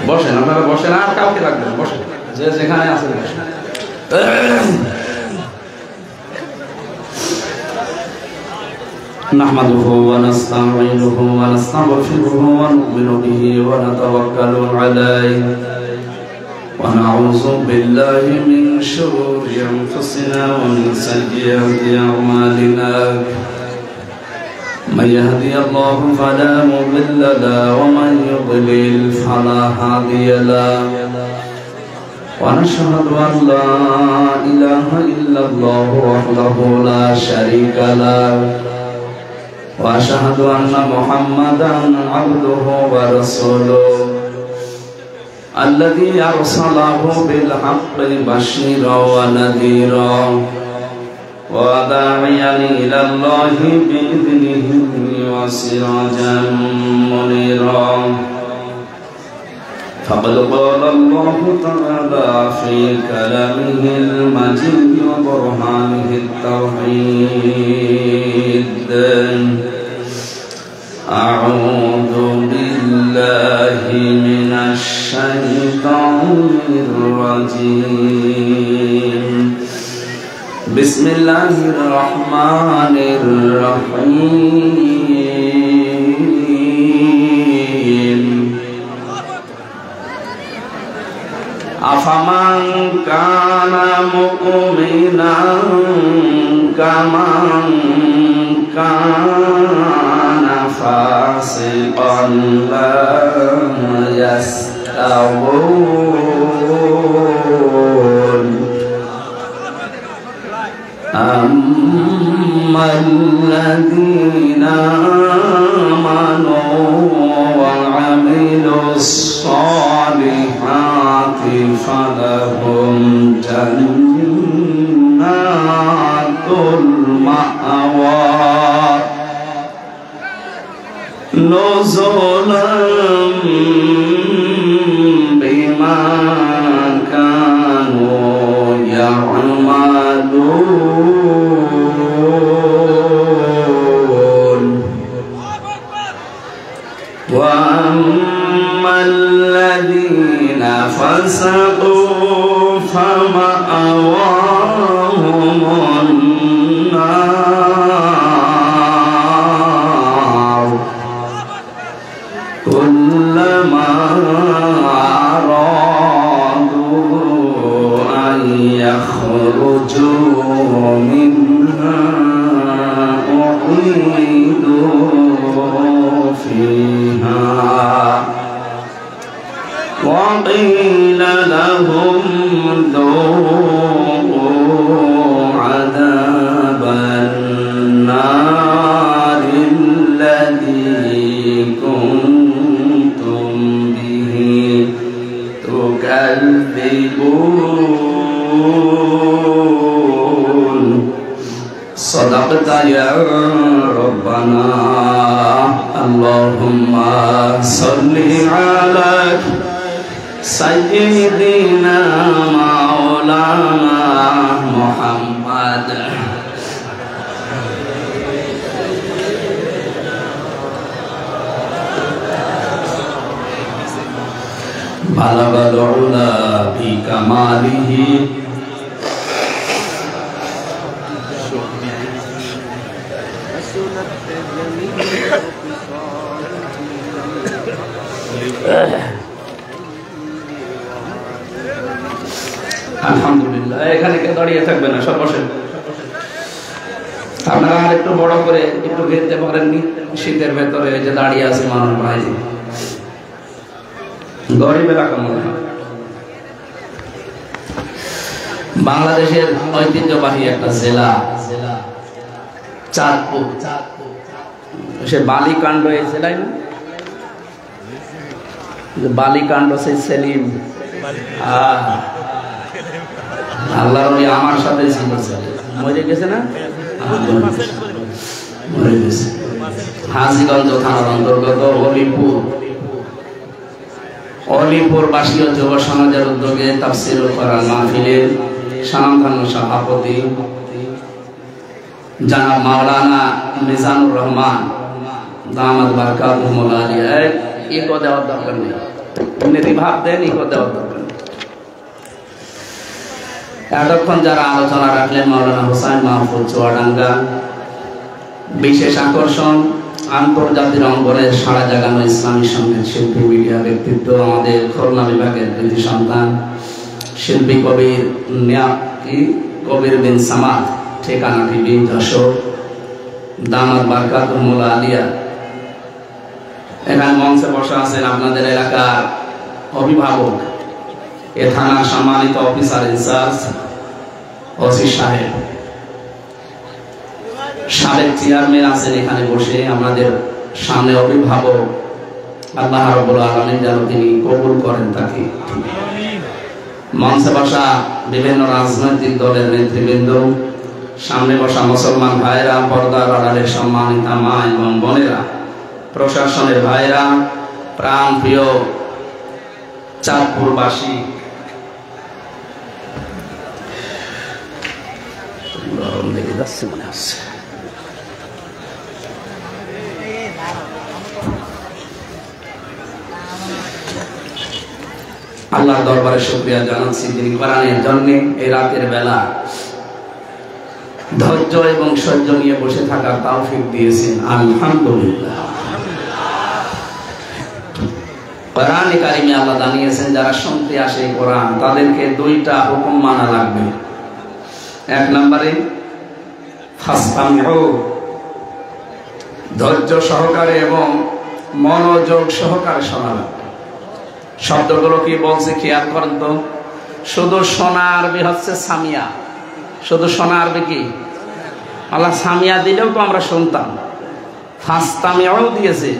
বসেন, আপনারা বসেন, আর কাউকে রাখবেন, বসেন, যে যেখানে আছেন বসেন। نحمده ونستعينه ونستغفره ونؤمن به ونتوكل عليه ونعوذ بالله من شرور أنفسنا ومن سيئات أعمالنا من يهدي الله فلا مضل له ومن يضلل فلا هادي له ونشهد أن لا إله إلا الله وحده لا شريك له وأشهد أن محمدا عبده ورسوله الذي أرسله بالحق بشيرا ونذيرا وداعيا إلى الله بإذنه وسراجا منيرا فقد قال الله تعالى في كلامه المجيد وبرهانه التوحيد أعوذ بالله من الشيطان الرجيم بسم الله الرحمن الرحيم أفمن كان مؤمنا كمن كان فاسقا لا يستوون أما الذين آمنوا وعملوا الصالحات فلهم جنات المأوى نزلا بما كانوا يعملون وأما الذين فسقوا فمأواهم النار كلما أرادوا أن يخرجوا منها أعيدوا فيها وقيل لهم ذوقوا عذاب النار الذي كنتم به تكذبون صدقت يا ربنا اللهم صل على سيدنا مولانا محمد بلغ العلا بكماله আলহামদুলিল্লাহ। এখানে কে দাঁড়িয়ে থাকবে না, সব বসেন। আপনারা আর একটু বড় করে একটু ঘেরতে পারেননি? শীতের ভেতরে যে দাঁড়িয়ে আছে মানুষ ভাই, গরিব এলাকা মনে হয়। বাংলাদেশের ঐতিহ্যবাহী একটা জেলা চাঁদপুর, সে বালিকাণ্ড এই জেলায় না, বালিকাণ্ড সেই সেলিম আল্লাহ আমার সাথে ছিল, মরে গেছে না, মরে গেছে। হাজীগঞ্জ থানার অন্তর্গত অলিপুর বাসীয় যুব সমাজের উদ্যোগে তাফসীর ও কোরআন মাহফিলের স্বনামধন্য সভাপতি জনাব মাওলানা মিজানুর রহমান দামাত বারকাতুহুল আলিয়া ইকো দেওয়ার দরকার নেই, উন্নতি ভাব দেন, ইকো দেওয়ার দরকার নেই। এতক্ষণ যারা আলোচনা রাখলেন মাওলানা হোসাইন মাহফুজ চুয়াডাঙ্গা, বিশেষ আকর্ষণ আন্তর্জাতিক অঙ্গনে সারা জাগানো ইসলামী সঙ্গীত শিল্পী, মিডিয়া ব্যক্তিত্ব, আমাদের খুলনা বিভাগের কৃতি সন্তান শিল্পী কবির বিন সামাদ, ঠিকানা টিভি যশোর, দামাত বারকাতুহুল আলিয়া। এখানে মঞ্চে বসা আছেন আপনাদের এলাকার অভিভাবক, এ থানার সম্মানিত অফিসার ইনচার্জ ওসি সাহেব, সাবেক চেয়ারম্যান আছেন এখানে বসে আমাদের সামনে অভিভাবক। আল্লাহ রাব্বুল আলামিন যেন তিনি কবুল করেন তাকে। মঞ্চে বসা বিভিন্ন রাজনৈতিক দলের নেতৃবৃন্দ, সামনে বসা মুসলমান ভাইরা, পর্দার আড়ালের সম্মানিতা মা এবং বোনেরা, প্রশাসনের ভাইরা, প্রাণ প্রিয় চাঁদপুরবাসী, গরম লেগে যাচ্ছে মনে হচ্ছে। আল্লাহর দরবারে শুকরিয়া জানাচ্ছি যিনি কোরআনের জন্য এই রাতের বেলা ধৈর্য এবং সহ্য নিয়ে বসে থাকার তৌফিক দিয়েছেন। আলহামদুলিল্লাহ। কোরআনে কারিমে আল্লাহ জানিয়েছেন যারা শুনতে আসে কোরআন তাদেরকে দুইটা হুকুম মানা লাগবে। এক নম্বরে ফাসতামিউ, ধৈর্য সহকারে এবং মনোযোগ সহকারে শোনা লাগবে। শব্দগুলো কি বলছে খেয়াল করেন তো। শুধু শোনা আরবি হচ্ছে সামিয়া, শুধু শোনা আরবি কি আল্লাহ সামিয়া দিলেও তো আমরা শুনতাম, ফাসতামিউ দিয়েছে।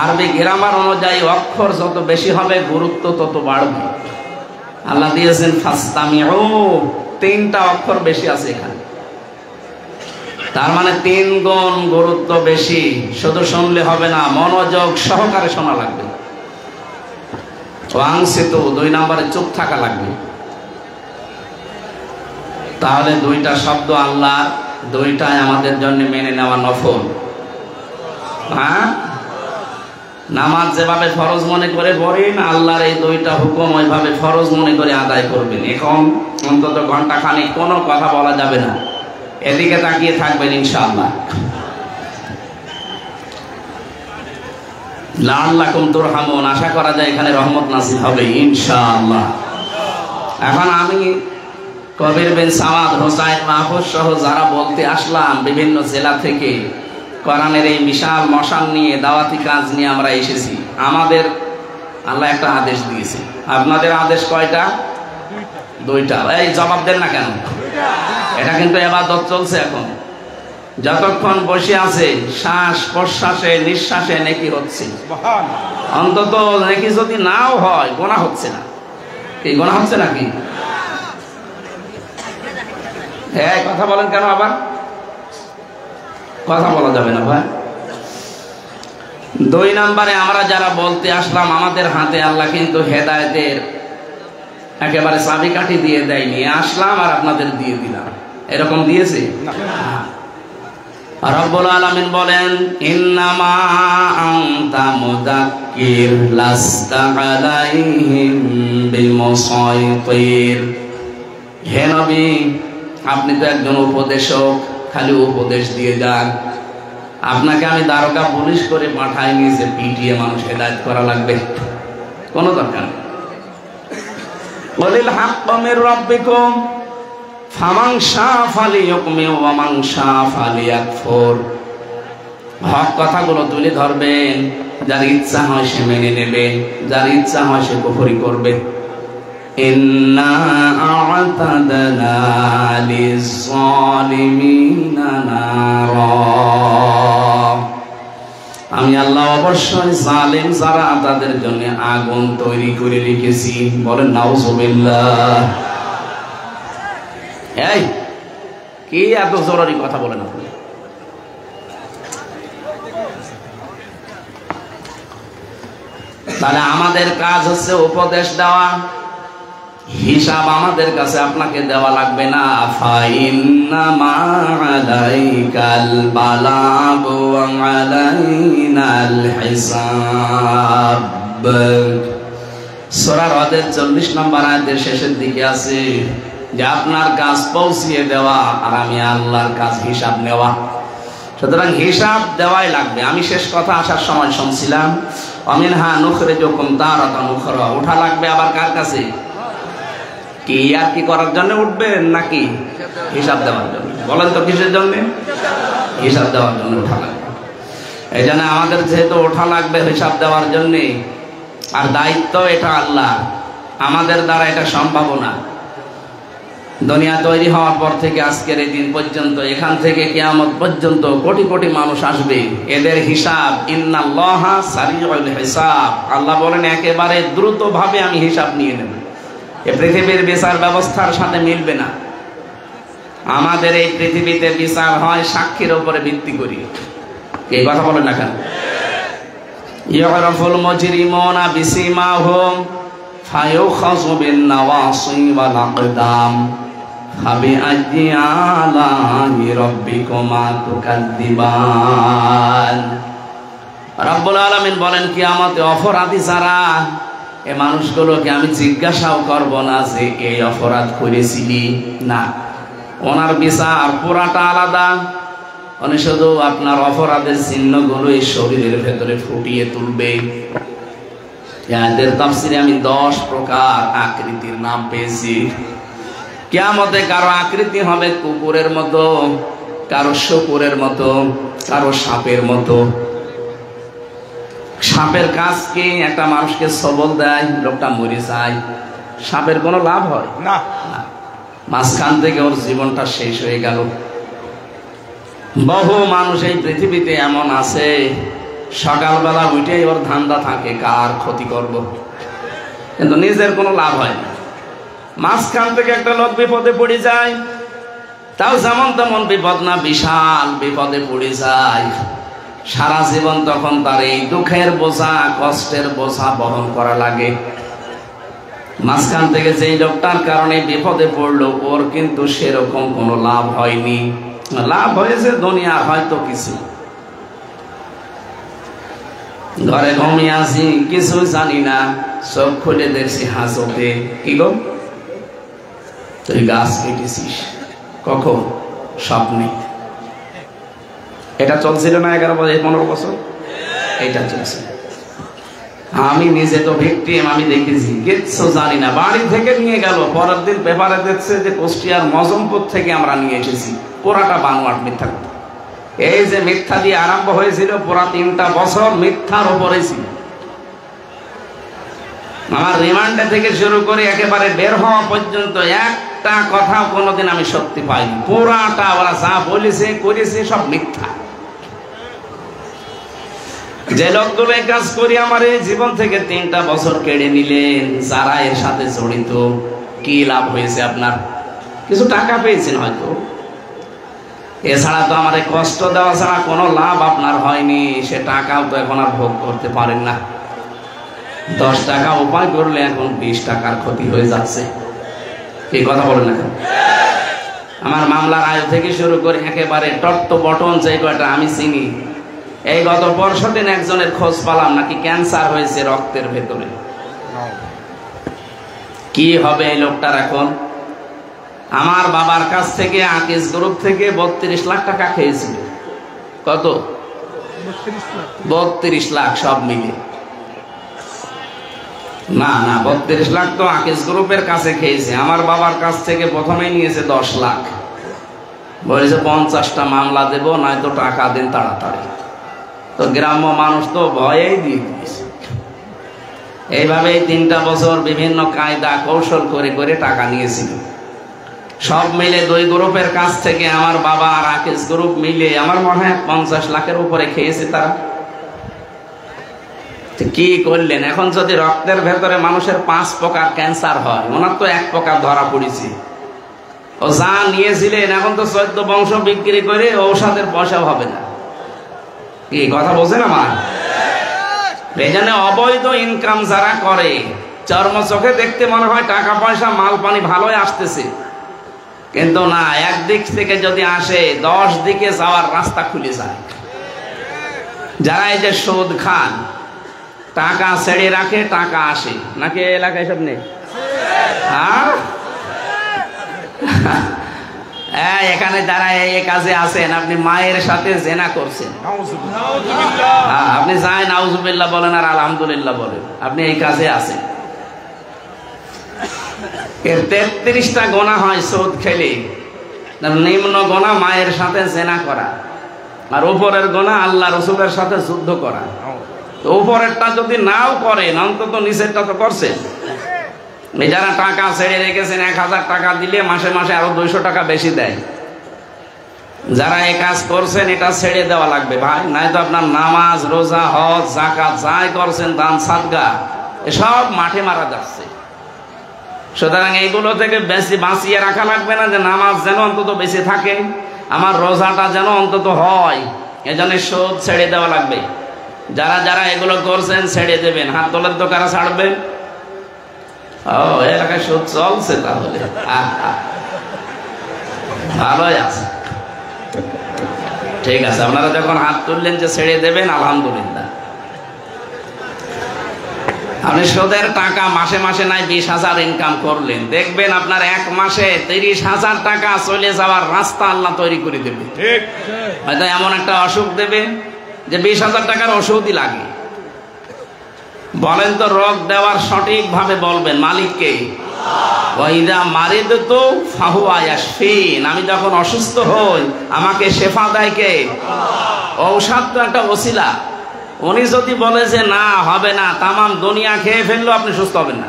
আরবি গ্রামার অনুযায়ী অক্ষর যত বেশি হবে গুরুত্ব তত বাড়বে। আল্লাহ দিয়েছেন ফাসতামিউ, তিনটা অক্ষর বেশি আছে এখানে, তার মানে 3 গুণ গুরুত্ব বেশি। শুধু শুনলে হবে না, মনোযোগ সহকারে শোনা লাগবে। ওয়াংসিত, 2 নম্বরে চুপ থাকা লাগবে। তাহলে দুইটা শব্দ আল্লাহ, দুইটাই আমাদের জন্য মেনে নেওয়া নফল। হ্যাঁ, নামাজ যেভাবে ফরজ মনে করে পড়েন, আল্লাহর এই দুইটা হুকুম ওইভাবে ফরজ মনে করে আদায় করবেন। এখন অন্তত ঘন্টা খানিক কোনো কথা বলা যাবে না, এদিকে তাকিয়ে থাকবেন ইনশাআল্লাহ। লাআল্লাকুম তুরহামুন, আশা করা যায় এখানে রহমত নাযিল হবে ইনশাআল্লাহ। এখন আমি কবির বিন সামাদ, হোসাইন মাহফুজ সহ যারা বলতে আসলাম বিভিন্ন জেলা থেকে, কোরআনের এই বিশাল মশাল নিয়ে, দাওয়াতি কাজ নিয়ে আমরা এসেছি। আমাদের আল্লাহ একটা আদেশ দিয়েছে। আপনাদের আদেশ কয়টা? 2টা। এই জবাব দেন না কেন? এটা কিন্তু ইবাদত চলছে এখন। যতক্ষণ বসে আছে শ্বাস প্রশ্বাসে নিঃশ্বাসে নেকি হচ্ছে। অন্তত নেকি যদি নাও হয় গোনা হচ্ছে না। কি গোনা হচ্ছে নাকি? হ্যাঁ, কথা বলেন কেন আবার? কথা বলা যাবে না ভাই। 2 নম্বরে আমরা যারা বলতে আসলাম, আমাদের হাতে আল্লাহ কিন্তু হেদায়েতের একেবারে চাবিকাঠি দিয়ে দেয়নি। আসলাম আর আপনাদের দিয়ে দিলাম, এরকম দিয়েছে না। রব্বুল আলামিন বলেন, ইন্নামা আনতা মুযাক্কির লাস্তা আলাইহিম বিমুসাইতির। হে নবী, আপনি তো একজন উপদেশক, খালি উপদেশ দিয়ে যান। আপনাকে আমি দারোগা পুলিশ করে পাঠাইনি যে পিটিয়ে মানুষ হেদায়েত করা লাগবে, কোনো দরকার নেই। ওয়ালিল হাক্কু মির রাব্বিকুম ফামান শাআ ফালিয়ুমিন ওয়া মান শাআ ফালিয়াকফুর। হক কথাগুলো তুলে ধরবেন, যার ইচ্ছা হয় সে মেনে নেবে, যার ইচ্ছা হয় সে কুফরি করবে। ইন্না আ'তাদনা লিয-যালিমিনা নারা। আমি আল্লাহ অবশ্যই জালিম যারা তাদের জন্য আগুন তৈরি করে রেখেছি। বলেন নাউজুবিল্লাহ। এই কি এত জরুরি কথা বলেন আপনি? তাহলে আমাদের কাজ হচ্ছে উপদেশ দেওয়া, হিসাব আমাদের কাছে আপনাকে দেওয়া লাগবে না। ফাইন্নামা আলাইকাল বালাগ ওয়া আলাইনাল হিসাব। সূরা রদের 40 নম্বর আয়াতের শেষের দিকে আছে যে আপনার কাজ পৌঁছিয়ে দেওয়া আর আমি আল্লাহর কাজ হিসাব নেওয়া। সুতরাং হিসাব দেওয়াই লাগবে। আমি শেষ কথা আসার সময় শুনছিলাম অমিনহা নুখরিজুকুম তারাতান উখরা, ওঠা লাগবে আবার কার কাছে? কি আর কি করার জন্য উঠবেন নাকি হিসাব দেওয়ার জন্য? বলেন তো কিসের জন্য? হিসাব দেওয়ার জন্য ওঠা লাগবে। এই জন্য আমাদের যেহেতু ওঠা লাগবে হিসাব দেওয়ার জন্য, আর দায়িত্ব এটা আল্লাহ, আমাদের দ্বারা এটা সম্ভব না। দুনিয়া তৈরি হওয়ার পর থেকে আজকের এই দিন পর্যন্ত, এখান থেকে কিয়ামত পর্যন্ত কোটি কোটি মানুষ আসবে, এদের হিসাব ইন্নাল্লাহা সারিউল হিসাব। আল্লাহ বলেন একেবারে দ্রুত ভাবে আমি হিসাব নিয়ে নেব। এই পৃথিবীর বিচার ব্যবস্থার সাথে মিলবে না। আমাদের এই পৃথিবীতে বিচার হয় সাক্ষীর উপরে ভিত্তি করি। এই কথা বলেন না কেন? ইয়ারাফুল মুজরিমুনা বিসিমাহুম ফায়ুখাযু বিন নাওয়াসি ওয়াল আকদাম ফাবিআইয়ি আলাহি রাব্বিকুমা তুকাযযিবান। রব্বুল আলামিন বলেন কিয়ামতে অপরাধী যারা, এই মানুষগুলোকে আমি জিজ্ঞাসাও করব না যে এই অপরাধ করেছিলি না। ওনার বিচার পুরাটা আলাদা। উনি শুধু আপনার অপরাধের চিহ্নগুলো এই শরীরের ভেতরে ফুটিয়ে তুলবে। এদের তাফসিরে আমি 10 প্রকার আকৃতির নাম পেয়েছি। কিয়ামতে কারো আকৃতি হবে কুকুরের মতো, কারো শুকুরের মতো, কারো সাপের মতো। সাপের কাজ কি? একটা মানুষকে সবল দেয়, লোকটা মরে যায়। সাপের কোনো লাভ হয় না, মাঝখান থেকে ওর জীবনটা শেষ হয়ে গেল। বহু মানুষ এই পৃথিবীতে এমন আছে, সকালবেলা উঠেই ওর ধান্দা থাকে কার ক্ষতি করব, কিন্তু নিজের কোনো লাভ হয় না। মাঝখান থেকে একটা লোক বিপদে পড়ে যায়, তাও যেমন তেমন বিপদ না, বিশাল বিপদে পড়ে যায়। সারা জীবন তখন তার এই দুঃখের বোঝা, কষ্টের বোঝা বহন করা লাগে। মাঝখান থেকে যেই লোকটার কারণে বিপদে পড়লো, ওর কিন্তু সেরকম কোনো লাভ হয়নি। লাভ হয়েছে দুনিয়া হয়তো কিছু। ঘরে ঘুমিয়ে আছি, কিছু জানি না, চোখ খুলে দেখছি হাসতে। কি গো, তুই গাছ কেটেছিস? কখন? স্বপ্নে। এটা চলছিল না 11 বছর 15 বছর? এটা চলছে। আমি নিজে তো ভিকটিম, আমি দেখেছি, কিচ্ছু জানি না। বাড়ি থেকে নিয়ে গেল, পরের দিন পেপারে দেখছে যে কুষ্টিয়ার মজমপুর থেকে আমরা নিয়ে এসেছি। পুরাটা বানোয়াট মিথ্যা কথা। এই যে মিথ্যা দিয়ে আরম্ভ হয়েছিল, পুরা 3টা বছর মিথ্যার উপরেই ছিল। আমার রিমান্ডে থেকে শুরু করে একেবারে বের হওয়া পর্যন্ত একটা কথা কোনোদিন আমি সত্যি পাইনি। পুরাটা ওরা যা বলেছে করেছে সব মিথ্যা। যে লোকগুলো এই কাজ করি আমার এই জীবন থেকে 3টা বছর কেড়ে নিলেন, যারা এর সাথে জড়িত, কি লাভ হয়েছে আপনার? কিছু টাকা পেয়েছেন হয়তো, এছাড়া তো আমার কষ্ট দেওয়া ছাড়া কোনো লাভ আপনার হয়নি। সে টাকাও তো এখন আর ভোগ করতে পারেন না। 10 টাকা উপায় করলে এখন 20 টাকার ক্ষতি হয়ে যাচ্ছে। এই কথা বলেন না? আমার মামলার আয় থেকে শুরু করে একেবারে টট্ট বটন যে কয়টা আমি চিনি, এই গত পরশু দিন একজনের খোঁজ পেলাম নাকি ক্যান্সার হয়েছে রক্তের ভেতরে। কি হবে এই লোকটার এখন? আমার বাবার কাছ থেকে আকিস গ্রুপ থেকে 32 লাখ টাকা খেয়েছিল। কত? 32 লাখ সব মিলে। না না, 32 লাখ তো আকিস গ্রুপের কাছে খেয়েছে। আমার বাবার কাছ থেকে প্রথমে নিয়েছে 10 লাখ, বলেছে 50টা মামলা দেব, নয়তো টাকা দিন তাড়াতাড়ি। তো গ্রাম্য মানুষ তো ভয়েই দিয়ে দিয়েছে। এইভাবে 3টা বছর বিভিন্ন কায়দা কৌশল করে করে টাকা নিয়েছিল। সব মিলে 2 গ্রুপের কাছ থেকে আমার বাবা আর আকিস গ্রুপ মিলে আমার মনে হয় 50 লাখের উপরে খেয়েছে তারা। কি করলেন? এখন যদি রক্তের ভেতরে মানুষের 5 প্রকার ক্যান্সার হয়, ওনার তো 1 প্রকার ধরা পড়েছে। ও যা নিয়েছিলেন এখন তো 14 বংশ বিক্রি করে ঔষধের পয়সা হবে না। কি কথা বলছেন আমার? এই জন্য অবৈধ ইনকাম যারা করে, চর্ম চোখে দেখতে মনে হয় টাকা পয়সা মাল পানি ভালোই আসতেছে, কিন্তু না, একদিক থেকে যদি আসে 10 দিকে যাওয়ার রাস্তা খুলে যায়। যারা এই যে সুদ খান, টাকা ছেড়ে রাখে, টাকা আসে নাকি এই এলাকায় সব নেই? হ্যাঁ, এখানে যারা এই কাজে আছেন, আপনি মায়ের সাথে জেনা করছেন, আপনি যাই নাউজুবিল্লাহ বলেন আর আলহামদুলিল্লাহ বলেন, আপনি এই কাজে আছেন। এর 33টা গোনা হয় সুদ খেলে। নিম্ন গোনা মায়ের সাথে জেনা করা, আর উপরের গোনা আল্লাহ রসুলের সাথে যুদ্ধ করা। তো উপরেরটা যদি নাও করেন, অন্তত নিচেরটা তো করছেন। যারা টাকা ছেড়ে রেখেছেন, 1000 টাকা দিলে মাসে মাসে আরো 200 টাকা বেশি দেয়। যারা এই কাজ করছেন, এটা ছেড়ে দেওয়া লাগবে ভাই, নাই তো আপনার নামাজ, রোজা, হজ, যাকাত যাই করছেন, দান সাদগা, এসব মাঠে মারা যাচ্ছে। সুতরাং এইগুলো থেকে বেশি বাঁচিয়ে রাখা লাগবে না, যে নামাজ যেন অন্তত বেশি থাকে, আমার রোজাটা যেন অন্তত হয়, এজন্য সুদ ছেড়ে দেওয়া লাগবে। যারা যারা এগুলো করছেন ছেড়ে দেবেন। হাত তোলেন তো, কারা ছাড়বেন? ও, এলাকায় সুদ চলছে, তাহলে ভালোই আছে, ঠিক আছে। আপনারা যখন হাত তুললেন যে ছেড়ে দেবেন, আলহামদুলিল্লাহ। আপনি সুদের টাকা মাসে মাসে নাই 20,000 ইনকাম করলেন, দেখবেন আপনার 1 মাসে 30,000 টাকা চলে যাওয়ার রাস্তা আল্লাহ তৈরি করে দেবে। হয়তো এমন একটা অসুখ দেবে যে 20,000 টাকার ওষুধই লাগে। বলেন তো, রোগ দেওয়ার সঠিক ভাবে বলবেন মালিককে। ওয়াইদা মারিদতু ফাহুয়া ইয়াশফিন, আমি যখন অসুস্থ হই আমাকে শেফা দেয় কে? ঔষধ তো একটা ওসিলা। উনি যদি বলে যে না, হবে না, তামাম দুনিয়া খেয়ে ফেললো, আপনি সুস্থ হবেন না।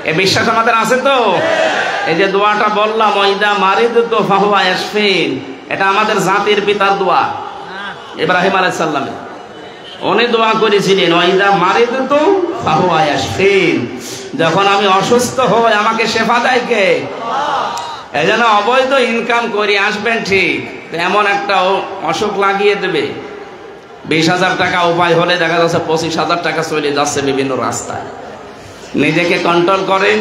এই বিশ্বাস আমাদের আছে তো? এই যে দোয়াটা বললাম, ওয়াইদা মারিদতু ফাহুয়া ইয়াশফিন, এটা আমাদের জাতির পিতার দোয়া, ইব্রাহিম আলাইহিস সালাম। উনি দোয়া করেছিলেন, ওয়াইদা মারিদতু ফাহুয়া ইয়াশফিন, যখন আমি অসুস্থ হই আমাকে শেফা দেয় কে? এজন্য অবৈধ ইনকাম করে আসবেন ঠিক, এমন একটা অসুখ লাগিয়ে দেবে। 20,000 টাকা উপায় হলে দেখা যাচ্ছে 25,000 টাকা চলে যাচ্ছে বিভিন্ন রাস্তায়। নিজেকে কন্ট্রোল করেন,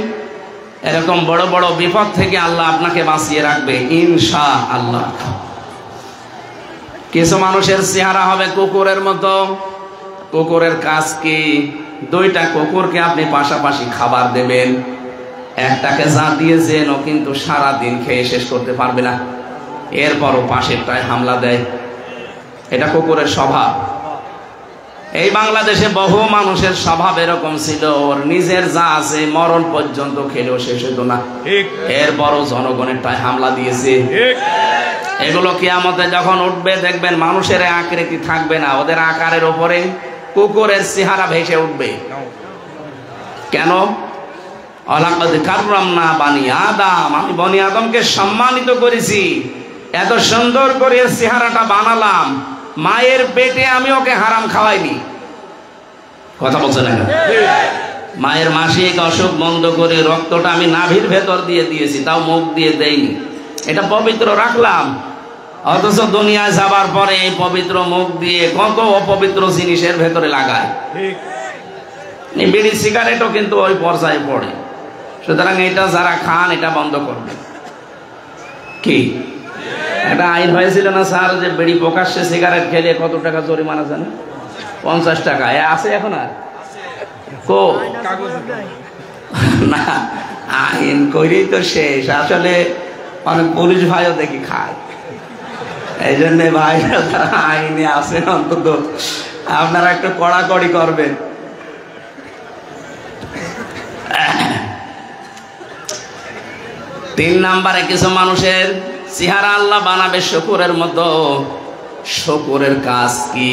এরকম বড় বড় বিপদ থেকে আল্লাহ আপনাকে বাঁচিয়ে রাখবে ইনশাআল্লাহ। কিছু মানুষের চেহারা হবে কুকুরের মতো। কুকুরের কাজ কি? 2টা কুকুরকে আপনি পাশাপাশি খাবার দেবেন, একটাকে যা দিয়েছেন ও কিন্তু সারাদিন খেয়ে শেষ করতে পারবে না, এরপরও পাশেরটায় হামলা দেয়। এটা কুকুরের স্বভাব। এই বাংলাদেশে বহু মানুষের স্বভাব এরকম ছিল, ওর নিজের যা আছে মরণ পর্যন্ত খেলেও শেষ হতো না, এরপরও জনগণেরটায় হামলা দিয়েছে। এগুলো কিয়ামতে যখন উঠবে, দেখবেন মানুষের আকৃতি থাকবে না, ওদের আকারের উপরে কুকুরের চেহারা ভেসে উঠবে। কেন? ওয়ালাকাদ কাররামনা বানি আদম, আমি বনি আদমকে সম্মানিত করেছি, এত সুন্দর করে চেহারাটা বানালাম, মায়ের পেটে আমি ওকে হারাম খাওয়াইনি। কথা বলছে না? মায়ের মাসিক অসুখ বন্ধ করে রক্তটা আমি নাভির ভেতর দিয়ে দিয়েছি, তাও মুখ দিয়ে দেইনি, এটা পবিত্র রাখলাম। অথচ দুনিয়ায় যাবার পরে এই পবিত্র মুখ দিয়ে কত অপবিত্র জিনিসের ভেতরে লাগায়। বিড়ি সিগারেটও কিন্তু ওই পর্যায়ে পড়ে। সুতরাং এটা যারা খান, এটা বন্ধ করবে। কি একটা আইন হয়েছিল না স্যার, যে বিড়ি প্রকাশ্যে সিগারেট খেলে কত টাকা জরিমানা জানে? 50 টাকা। আছে এখন? আর না, আইন করেই তো শেষ। আসলে অনেক পুলিশ ভাইও দেখি খায়, এই জন্য ভাই যারা আইনে আছেন অন্তত আপনারা একটু কড়াকড়ি করবেন। তিন নাম্বারে কিছু মানুষের চেহারা আল্লাহ বানাবে শুকুরের মতো। শুকুরের কাজ কি?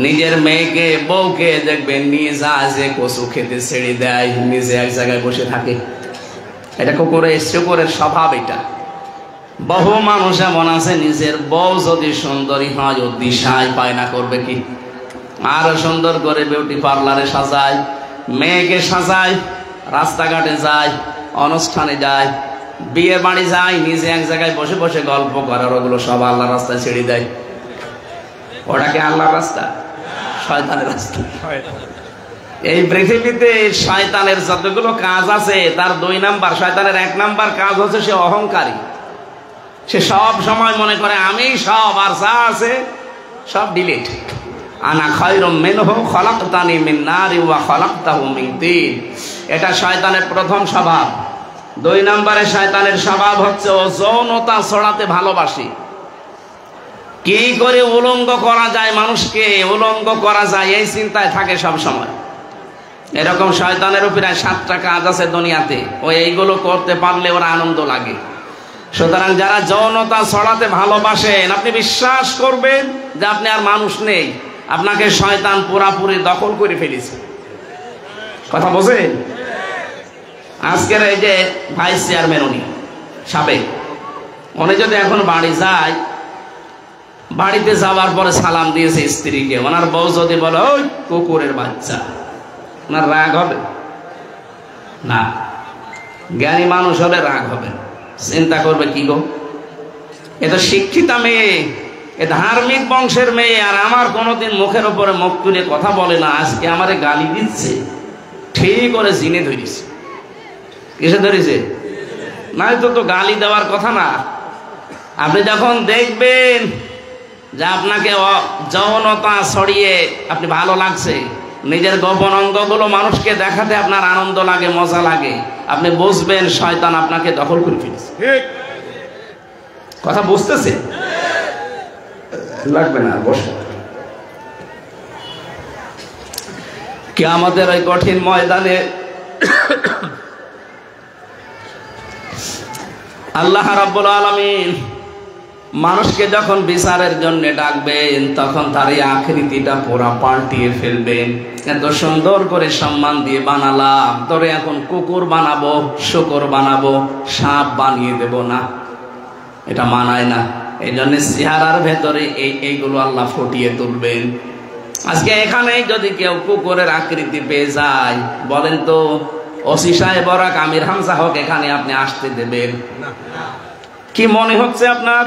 নিজের মেয়েকে, বউকে দেখবেন নিয়ে যায় যে কচু খেতে ছেড়ে দেয়, নিজে এক জায়গায় বসে থাকে। এটা শুকুরের স্বভাব। এটা বহু মানুষ এমন আছে, নিজের বউ যদি সুন্দরী হয় ও দিশায় পায় না, করবে কি? আরো সুন্দর করে বিউটি পার্লারে সাজায়, মেয়েকে সাজায়, রাস্তাঘাটে যায়, অনুষ্ঠানে যায়, বিয়ে বাড়ি যায়, নিজে এক জায়গায় বসে বসে গল্প করে, ওগুলো সব আল্লাহ রাস্তায় ছেড়ে দেয়। ওটাকে আল্লাহর রাস্তা? শয়তানের রাস্তা। এই পৃথিবীতে শয়তানের যতগুলো কাজ আছে তার 2 নাম্বার, শয়তানের 1 নাম্বার কাজ হচ্ছে সে অহংকারী। সে সব সময় মনে করে আমি সব, আর যা আছে সব ডিলিট। আনা খায়রুম মিনহু খলাকতানি মিন নারি ওয়া খলাকতাহু মিন তিন। এটা শয়তানের প্রথম স্বভাব। 2 নম্বরে শয়তানের স্বভাব হচ্ছে ও যৌনতা ছড়াতে ভালোবাসে। কি করে উলঙ্গ করা যায়, মানুষকে উলঙ্গ করা যায় এই চিন্তায় থাকে সব সময়। এরকম শয়তানের উপরে 7টা কাজ আছে দুনিয়াতে, ও এইগুলো করতে পারলে ওর আনন্দ লাগে। সুতরাং যারা যৌনতা ছড়াতে ভালোবাসেন, আপনি বিশ্বাস করবেন যে আপনি আর মানুষ নেই, আপনাকে শয়তান পুরাপুরি দখল করে ফেলেছে। কথা বোঝেন? আজকের এই যে ভাইস চেয়ারম্যান উনি সাবেক, উনি যদি এখন বাড়ি যায়, বাড়িতে যাওয়ার পরে সালাম দিয়েছে স্ত্রীকে, ওনার বউ যদি বলে ওই কুকুরের বাচ্চা, ওনার রাগ হবে না? জ্ঞানী মানুষ হলে রাগ হবে, চিন্তা করবে কি গো, এ তো শিক্ষিতা মেয়ে, এ ধার্মিক বংশের মেয়ে, আর আমার কোনোদিন মুখের উপরে মুখ তুলে কথা বলে না, আজকে আমারে গালি দিচ্ছে। ঠিক করে জিনে ধরেছে। কিসে ধরেছে? নাই তো গালি দেওয়ার কথা না। আপনি যখন দেখবেন যে আপনাকে যৌনতা ছড়িয়ে আপনি ভালো লাগছে, নিজের গোপন অঙ্গগুলো মানুষকে দেখাতে আপনার আনন্দ লাগে, মজা লাগে, আপনি বুঝবেন শয়তান আপনাকে দখল করে ফেলেছে। কথা বুঝতেছে? লাগবে না, বসে। কিয়ামতের ওই কঠিন ময়দানে আল্লাহ রাব্বুল আলামিন মানুষকে যখন বিচারের জন্য ডাকবেন, তখন তার এই আকৃতিটা পুরা পাল্টিয়ে ফেলবেন। এত সুন্দর করে সম্মান দিয়ে বানালাম, তোরে এখন কুকুর বানাবো, শূকর বানাবো, সাপ বানিয়ে দেব না, এটা মানায় না। এই জন্য চেহারার ভেতরে এইগুলো আল্লাহ ফুটিয়ে তুলবেন। আজকে এখানে যদি কেউ কুকুরের আকৃতি পেয়ে যায়, বলেন তো ওসি সাহেব ওরা আমির হামজা হোক, এখানে আপনি আসতে দেবেন? কি মনে হচ্ছে আপনার?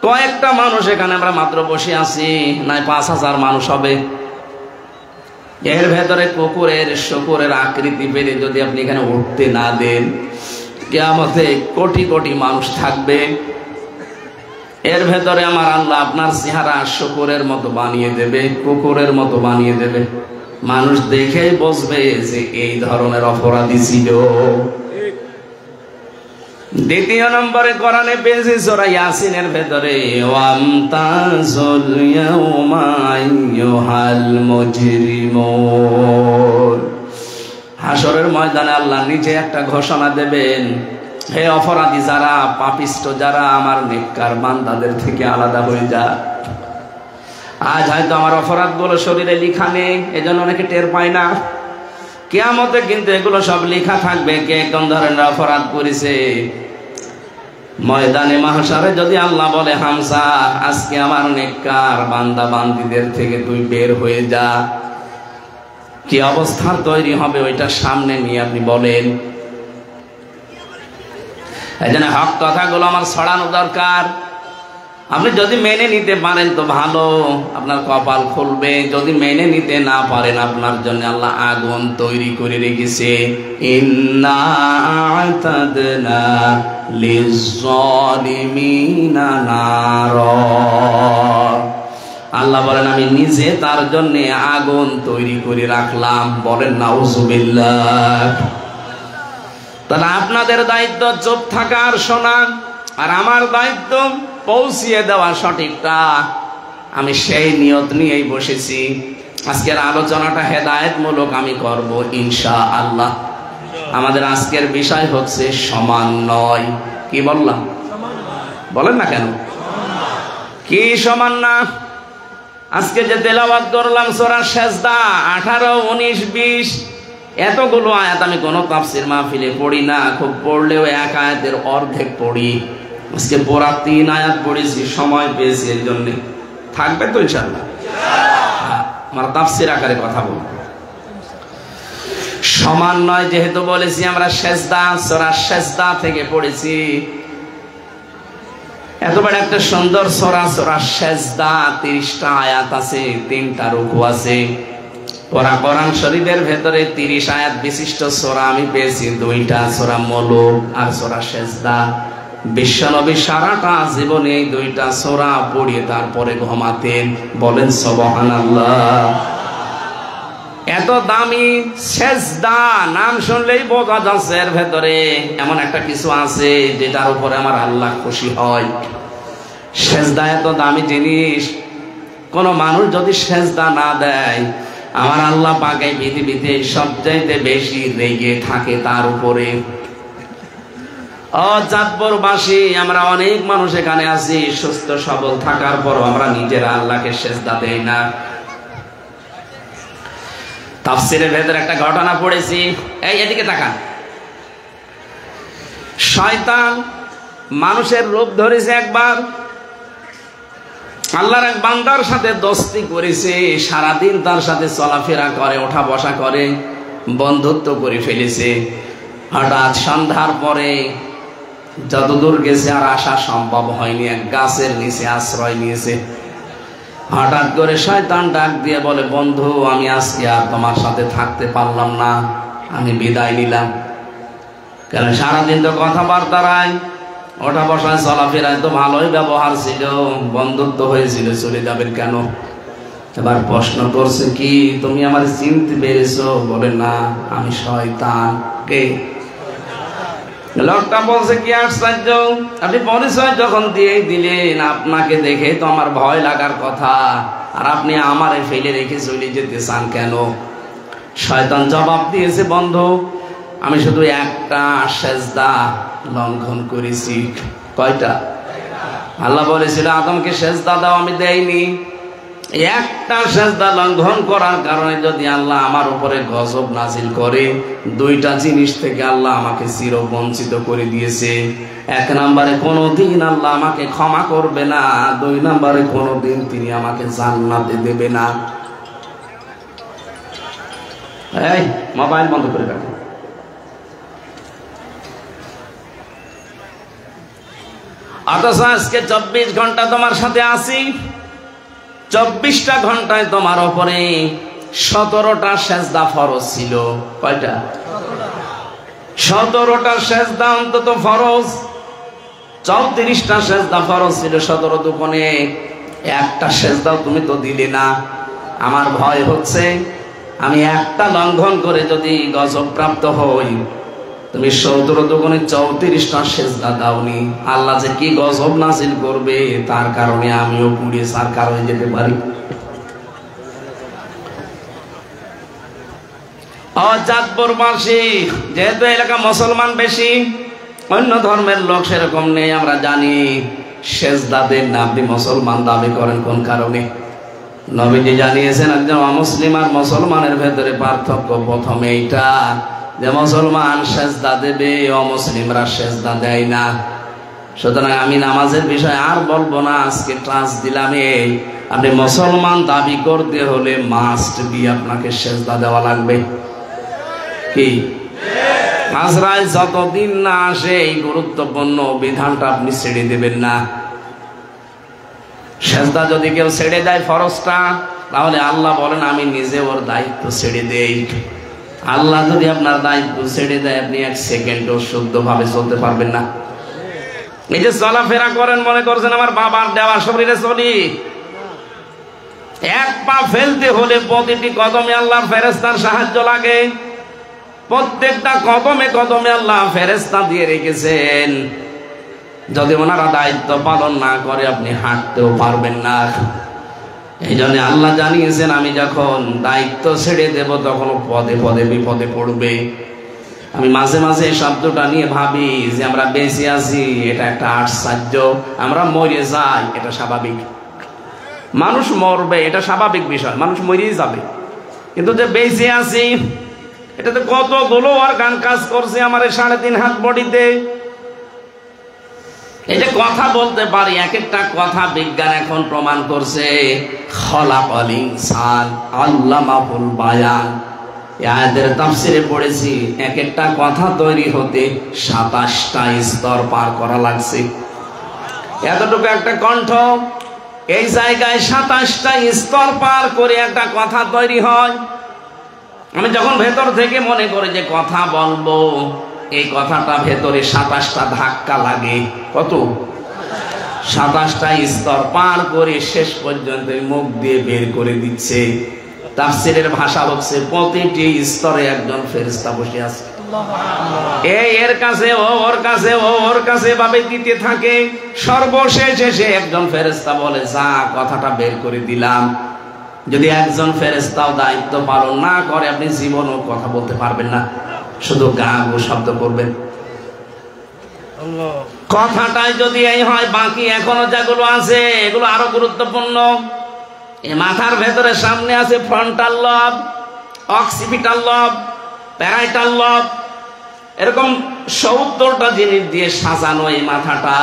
কয়েকটা মানুষ এখানে আমরা মাত্র বসে আছি, নাই 5000 মানুষ হবে। এর ভেতরে কুকুরের শূকরের আকৃতি পেলে যদি আপনি এখানে উঠতে না দেন, কিয়ামতে কোটি কোটি মানুষ থাকবে। এর ভেতরে আমার আল্লাহ আপনার চেহারা শূকরের মতো বানিয়ে দেবে, কুকুরের মতো বানিয়ে দেবে। মানুষ দেখেই বুঝবে যে এই ধরনের অপরাধী ছিল। দ্বিতীয় নম্বরে কোরআনে পেয়েছি সূরা ইয়াসিনের ভেতরে, ওয়ামতাজুল ইয়াউমা আইয়ুহাল মুজরিমুন। হাসরের ময়দানে আল্লাহ নিজে একটা ঘোষণা দেবেন, হে অপরাধী যারা, পাপিষ্ট যারা, আমার নেককার বান্দাদের থেকে আলাদা হয়ে যা। আজ হয়তো আমার অপরাধগুলো শরীরে লেখা নেই, এজন্য অনেকে টের পায় না। কিয়ামতে কিন্তু এগুলো সব লেখা থাকবে, কে কোন ধরনের অপরাধ করেছে। ময়দানে মাহশারে যদি আল্লাহ বলে, হামজা আজকে আমার নেককার বান্দা বান্দীদের থেকে তুই বের হয়ে যা, কি অবস্থার তৈরি হবে ওইটা সামনে নিয়ে আপনি বলেন। এই জন্য হক কথাগুলো আমার ছড়ানো দরকার। আপনি যদি মেনে নিতে পারেন তো ভালো, আপনার কপাল খুলবে। যদি মেনে নিতে না পারেন, আপনার জন্য আল্লাহ আগুন তৈরি করে রেখেছে। ইন্না আ'তাদনা লিয-যালিমিনা নারা। আল্লাহ বলেন আমি নিজে তার জন্য আগুন তৈরি করে রাখলাম। বলেন নাউযুবিল্লাহ। তাহলে আপনাদের দায়িত্ব চুপ থাকা আর শোনা, আর আমার দায়িত্ব পৌঁছিয়ে দেওয়া সঠিকটা। আমি সেই নিয়ত নিয়েই বসেছি। আজকের আলোচনাটা হেদায়েতমূলক আমি করব ইনশাআল্লাহ। আমাদের আজকের বিষয় হচ্ছে সমন্বয়। কি বললাম? বলেন না কেন? কি সমান না? আজকে যে তেলাওয়াত করলাম সূরা সেজদা 18, 19, 20 এতগুলো আয়াত আমি কোনো তাফসীর মাহফিলে পড়ি না, খুব পড়লেও এক আয়াতের অর্ধেক পড়ি। আজকে পুরা 3 আয়াত পড়েছি, সময় পেয়েছি, এর জন্য থাকবে তো ইনশাআল্লাহ। আমরা তাফসীর আকারে কথা বলবো। সমন্বয় যেহেতু বলেছি, আমরা সেজদা সূরা সেজদা থেকে পড়েছি। এত বড় একটা সুন্দর সূরা, সূরা সেজদা 30টা আয়াত আছে, 3টা রুকু আছে। ওরা কোরআন শরীফের ভেতরে 30 আয়াত বিশিষ্ট সূরা আমি পেয়েছি দুইটা, সূরা মুলুক আর সূরা সেজদা। বিশ্বনবী সারাটা জীবনে এই দুইটা সূরা পড়িয়ে তারপরে ঘুমাতেন। বলেন সুবহানাল্লাহ। এত দামি সেজদা, নাম শুনলেই বোঝা যাচ্ছে এর ভেতরে এমন একটা কিছু আছে যেটার উপরে আমার আল্লাহ খুশি হয়। সেজদা এত দামি জিনিস, কোন মানুষ যদি সেজদা না দেয় আমার আল্লাহ পাক এই পৃথিবীতে সবচাইতে বেশি রেগে থাকে তার উপরে। চাঁদপুরবাসী আমরা অনেক মানুষ এখানে আছি, সুস্থ সবল থাকার পরও আমরা নিজেরা আল্লাহকে সেজদা দেই না। তাফসীরের ভেতরে একটা ঘটনা পড়েছি, এই এদিকে তাকান। শয়তান মানুষের রূপ ধরেছে একবার, আল্লাহর এক বান্দার সাথে দোস্তি করেছে, সারাদিন তার সাথে চলাফেরা করে, ওঠা বসা করে, বন্ধুত্ব করে ফেলেছে। হঠাৎ সন্ধ্যার পরে যতদূর গেছে আর আসা সম্ভব হয়নি, এক গাছের নিচে আশ্রয় নিয়েছে। হঠাৎ করে শয়তান ডাক দিয়ে বলে, বন্ধু আমি আজকে আর তোমার সাথে থাকতে পারলাম না, আমি বিদায় নিলাম। কেন সারাদিন তো কথাবার্তায় ওঠা বসায় চলাফেরায় তো ভালোই ব্যবহার ছিল, বন্ধুত্ব হয়েছিল, চলে যাবেন কেন? এবার প্রশ্ন করছে, কি তুমি আমার চিনতে পেরেছো? বলে না, আমি শয়তান। কে? লোকটা বলছে, কি আশ্চর্য, আপনি পরিচয় যখন দিয়ে দিলেন, আপনাকে দেখে তো আমার ভয় লাগার কথা, আর আপনি আমারে ফেলে রেখে চলে যেতে চান কেন? শয়তান জবাব দিয়েছে, বন্ধু আমি শুধু একটা সেজদা লঙ্ঘন করেছি। কয়টা? আল্লাহ বলেছিল আদমকে সেজদা দাও, আমি দেইনি। একটা সেজদা লঙ্ঘন করার কারণে যদি আল্লাহ আমার উপরে গজব নাজিল করে, দুইটা জিনিস থেকে আল্লাহ আমাকে চির বঞ্চিত করে দিয়েছে। এক নম্বরে কোনোদিন আল্লাহ আমাকে ক্ষমা করবে না, দুই নম্বরে কোনোদিন তিনি আমাকে জান্নাতে দেবে না। এই মোবাইল বন্ধ করে রাখো। অথচ আজকে 24 ঘন্টা তোমার সাথে আছি, 24টা ঘন্টায় তোমার উপরে 17টা সেজদা ফরজ ছিল। কয়টা? 17টা সেজদা অন্তত ফরজ, 34টা সেজদা ফরজ ছিল, 17 দুগুণে একটা সেজদাও তুমি তো দিলে না। আমার ভয় হচ্ছে আমি একটা লঙ্ঘন করে যদি গজব প্রাপ্ত হই, তুমি 17 দুগুণে 34টা সেজদা দাওনি, আল্লাহ যে কি গজব নাজিল করবে তার কারণে আমিও পুড়িয়ে সারকার হয়ে যেতে পারি। চাঁদপুরবাসী যেহেতু এলাকা মুসলমান বেশি, অন্য ধর্মের লোক সেরকম নেই, আমরা জানি সেজদা দেন না। আপনি মুসলমান দাবি করেন কোন কারণে? নবীজি জানিয়েছেন একজন অমুসলিম আর মুসলমানের ভেতরে পার্থক্য প্রথমে এইটা যে মুসলমান সেজদা দেবে, অমুসলিমরা সেজদা দেয় না। সুতরাং আমি নামাজের বিষয় আর বলবো না, আজকে ট্রান্স দিলাম। এই আপনি মুসলমান দাবি করতে হলে মাস্ট বি আপনাকে সেজদা দেওয়া লাগবে। কি? আজরাইল যতদিন না আসে এই গুরুত্বপূর্ণ বিধানটা আপনি ছেড়ে দেবেন না। সেজদা যদি কেউ ছেড়ে দেয় ফরজটা, তাহলে আল্লাহ বলেন আমি নিজে ওর দায়িত্ব ছেড়ে দেই। আল্লাহ যদি আপনার দায়িত্ব ছেড়ে দেয়, আপনি 1 সেকেন্ডও শুদ্ধভাবে চলতে পারবেন না। এই যে চলাফেরা করেন, মনে করছেন আমার বাবার দেওয়া শরীরে চলি, এক পা ফেলতে হলে প্রতিটি কদমে আল্লাহর ফেরেশতার সাহায্য লাগে। প্রত্যেকটা কদমে কদমে আল্লাহ ফেরেশতা দিয়ে রেখেছেন। যদি ওনারা দায়িত্ব পালন না করে আপনি হাঁটতেও পারবেন না। এই জন্য আল্লাহ জানিয়েছেন আমি যখন দায়িত্ব ছেড়ে দেব তখন পদে পদে বিপদে পড়বে। আমি মাঝে মাঝে এই শব্দটা নিয়ে ভাবি যে আমরা বেঁচে আছি এটা একটা আশ্চর্য, আমরা মরে যাই এটা স্বাভাবিক। মানুষ মরবে এটা স্বাভাবিক বিষয়, মানুষ মরেই যাবে, কিন্তু যে বেঁচে আছি এটাতে কতগুলো আর গান কাজ করছে আমার 3.5 হাত বডিতে। এই যে কথা বলতে পারি, এক একটা কথা বিজ্ঞান এখন প্রমাণ করছে। খলাকাল ইনসান আল্লামাহুল বায়ান, এই আয়াতের তাফসীরে পড়েছি এক একটা কথা তৈরি হতে 27টা স্তর পার করা লাগছে। এতটুকু একটা কণ্ঠ, এই জায়গায় 27টা স্তর পার করে একটা কথা তৈরি হয়। আমি যখন ভেতর থেকে মনে করি যে কথা বলবো, এই কথাটা ভেতরে 27টা ধাক্কা লাগে। কত? 27টা স্তর পার করে শেষ পর্যন্ত মুখ দিয়ে বের করে দিচ্ছে। তাফসীরের ভাষা হচ্ছে প্রতিটি স্তরে একজন ফেরেশতা বসে আছে। এর কাছে ও, ওর কাছে ও, ওর কাছে ভাবে দিতে থাকে। সর্বশেষ এসে একজন ফেরেশতা বলে, যা, কথাটা বের করে দিলাম। যদি একজন ফেরেশতাও দায়িত্ব পালন না করে, আপনি জীবনও কথা বলতে পারবেন না, শুধু গা গো শব্দ করবেন। কথাটাই যদি এই হয়, বাকি এখনো যেগুলো আছে এগুলো আরো গুরুত্বপূর্ণ। এই মাথার ভেতরে সামনে আছে ফ্রন্টাল লব, অক্সিপিটাল লব, প্যারাইটাল লব, এরকম 70টা জিনিস দিয়ে সাজানো এই মাথাটা।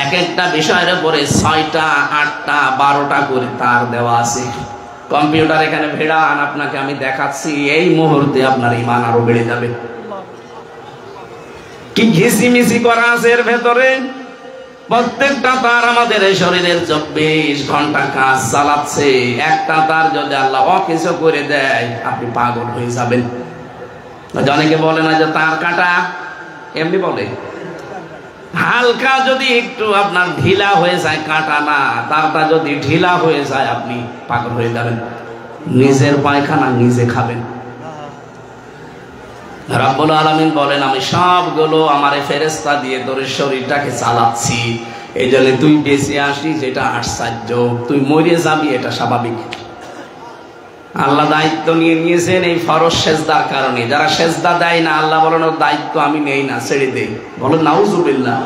এক একটা বিষয়ের উপরে 6টা, 8টা, 12টা করে তার দেওয়া আছে। কম্পিউটার এখানে ভেড়ান, আপনাকে আমি দেখাচ্ছি, এই মুহূর্তে আপনার ঈমান আরো বেড়ে যাবে। কি ঘিসিমিসি করা আছে এর ভেতরে। প্রত্যেকটা তার আমাদের এই শরীরের 24 ঘন্টা কাজ চালাচ্ছে। একটা তার যদি আল্লাহ অকিছু করে দেয়, আপনি পাগল হয়ে যাবেন। অনেকে বলে না যে তার কাটা, এমনি বলে। হালকা যদি একটু আপনার ঢিলা হয়ে যায়, কাটা না, তারটা যদি ঢিলা হয়ে যায়, আপনি পাগল হয়ে যাবেন। নিজের পায়খানা নিজে খাবেন। রব্বুল আলামিন বলেন, আমি সবগুলো আমার ফেরেশতা দিয়ে তোর শরীরটাকে চালাচ্ছি। এই জন্য তুই বেঁচে আসিস, এটা আশ্চর্য। তুই মরে যাবি, এটা স্বাভাবিক। আল্লাহ দায়িত্ব নিয়ে নিয়েছেন এই ফরজ সেজদার কারণে। যারা সেজদা দেয় না, আল্লাহ বলেন ওর দায়িত্ব আমি নেই না, ছেড়ে দেই। বলেন নাউজুবিল্লাহ।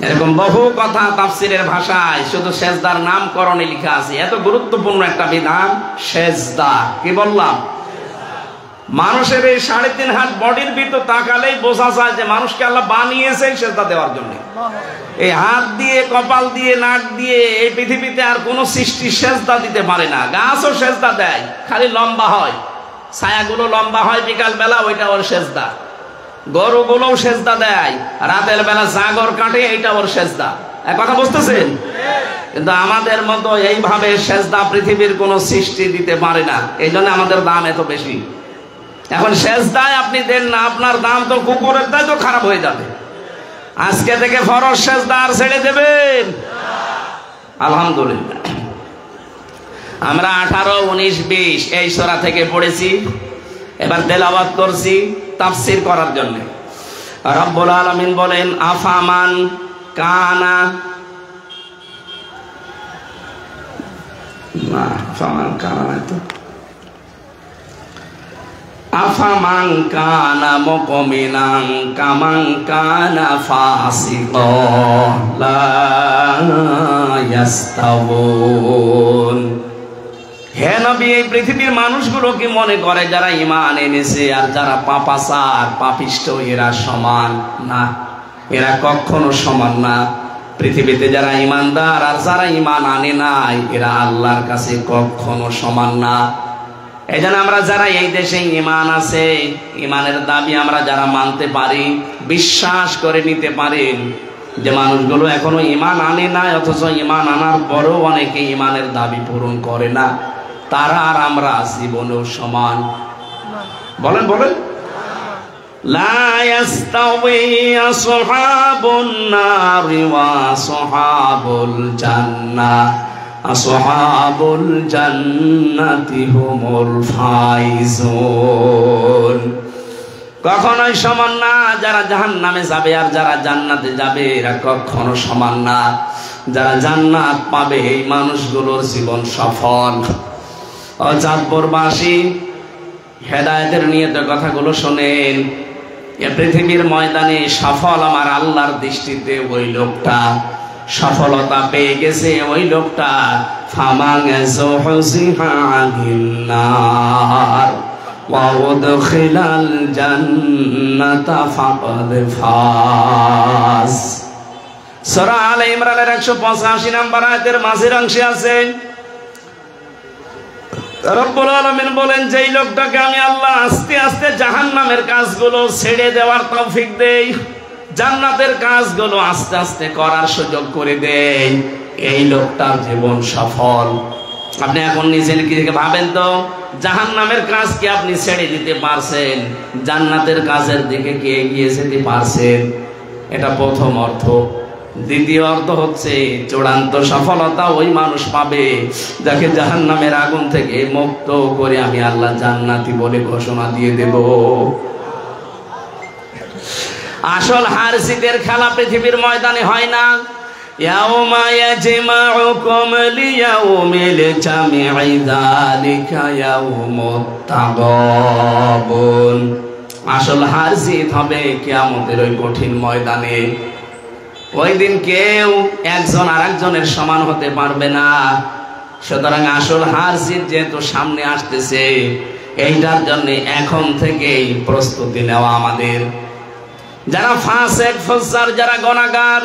এরকম বহু কথা তাফসীরের ভাষায় শুধু সেজদার নামকরণে লেখা আছে। এত গুরুত্বপূর্ণ একটা বিধান সেজদা। কি বললাম? মানুষের এই 3.5 হাত বডির ভিতর তাকালেই বোঝা যায় যে মানুষকে আল্লাহ বানিয়েছে সেজদা দেওয়ার জন্য। এই হাত দিয়ে, কপাল দিয়ে, নাক দিয়ে এই পৃথিবীতে আর কোন সৃষ্টি সেজদা দিতে পারে না। গাছও সেজদা দেয়, খালি লম্বা হয়, ছায়াগুলো লম্বা হয় বিকাল বেলা, ওইটা ওর সেজদা। গরুগুলোও সেজদা দেয়, রাতের বেলা জাগর কাটে, এইটা ওর সেজদা। এক কথা বুঝতেছেন? কিন্তু আমাদের মতো এইভাবে সেজদা পৃথিবীর কোন সৃষ্টি দিতে পারে না। এই জন্য আমাদের দাম এত বেশি। এখন সেজদায় আপনি দেন না, আপনার দাম তো কুকুরের দায় তো খারাপ হয়ে যাবে। আজকে থেকে ফরজ সেজদা আর ছেড়ে দেবেন? আলহামদুলিল্লাহ। আমরা 18, 19, 20 এই সূরা থেকে পড়েছি, এবার তেলাওয়াত করছি তাফসীর করার জন্য। রব্বুল আলামিন বলেন, আফামান কানা, না আফামান কানা না তো, আফামান কানা মুমিনান কামান কানা ফাসিকান লা ইয়াস্তাউন। হে নবী, এই পৃথিবীর মানুষগুলো কি মনে করে যারা ঈমান এনেছে আর যারা পাপাচার পাপিষ্ঠ এরা সমান? না, এরা কখনো সমান না। পৃথিবীতে যারা ঈমানদার আর যারা ঈমান আনে নাই, এরা আল্লাহর কাছে কখনো সমান না। এই জন্য আমরা যারা এই দেশে ঈমান আছে, ঈমানের দাবি আমরা যারা মানতে পারি, বিশ্বাস করে নিতে পারেন যে মানুষগুলো এখনো ঈমান আনে না, অথচ ঈমান আনার পরেও অনেকে ঈমানের দাবি পূরণ করে না, তারা আর আমরা জীবনেও সমান। বলেন বলেন। লা ইয়াস্তাওয়ি আসহাবুন নারি ওয়া আসহাবুল জান্নাহ, আসহাবুল জান্নাতি হুমুল ফাইজুন। কখনোই সমান না। যারা জাহান্নামে যাবে আর যারা জান্নাতে যাবে, এরা কখনো সমান না। যারা জান্নাত পাবে এই মানুষগুলোর জীবন সফল। ও চাঁদপুরবাসী, হেদায়েতের নিয়ত কথাগুলো শোনেন। এ পৃথিবীর ময়দানে সফল আমার আল্লাহর দৃষ্টিতে ওই লোকটা, সফলতা পেয়ে গেছে ওই লোকটা ফামান যুহজিহা আনিন নার ওয়া উদখিলাল জান্নাতা ফাকাদ ফাজ। সূরা আলে ইমরানের 185 নম্বর আয়াতের মাঝের অংশে আছে, রব্বুল আলামিন বলেন, যেই লোকটাকে আমি আল্লাহ আস্তে আস্তে জাহান্নামের কাজগুলো ছেড়ে দেওয়ার তৌফিক দেই, জান্নাতের কাজগুলো আস্তে আস্তে করার সুযোগ করে দেই, এই লোকটার জীবন সফল। আপনি এখন নিজের দিকে ভাবেন তো, জাহান্নামের কাজ কি আপনি ছেড়ে দিতে পারছেন? জান্নাতের কাজের দিকে কি এগিয়ে যেতে পারছেন? এটা প্রথম অর্থ। দ্বিতীয় অর্থ হচ্ছে চূড়ান্ত সফলতা ওই মানুষ পাবে যাকে জাহান্নামের আগুন থেকে মুক্ত করে আমি আল্লাহ জান্নাতি বলে ঘোষণা দিয়ে দেব। আসল হার জিতের খেলা পৃথিবীর ময়দানে হয় না। ইয়াউমা ইয়াজমাউকুম লিয়াউমিল জামঈ যালিকা ইয়াউমুত তাগাবুন। আসল হার জিত হবে কিয়ামতের ওই কঠিন ময়দানে। ওই দিন কেউ একজন আরেকজনের সমান হতে পারবে না। সুতরাং আসল হার জিত যেহেতু সামনে আসতেছে, এইটার জন্য এখন থেকেই প্রস্তুতি নেওয়া আমাদের। যারা ফাসিক ফুজ্জার, যারা গুনাহগার,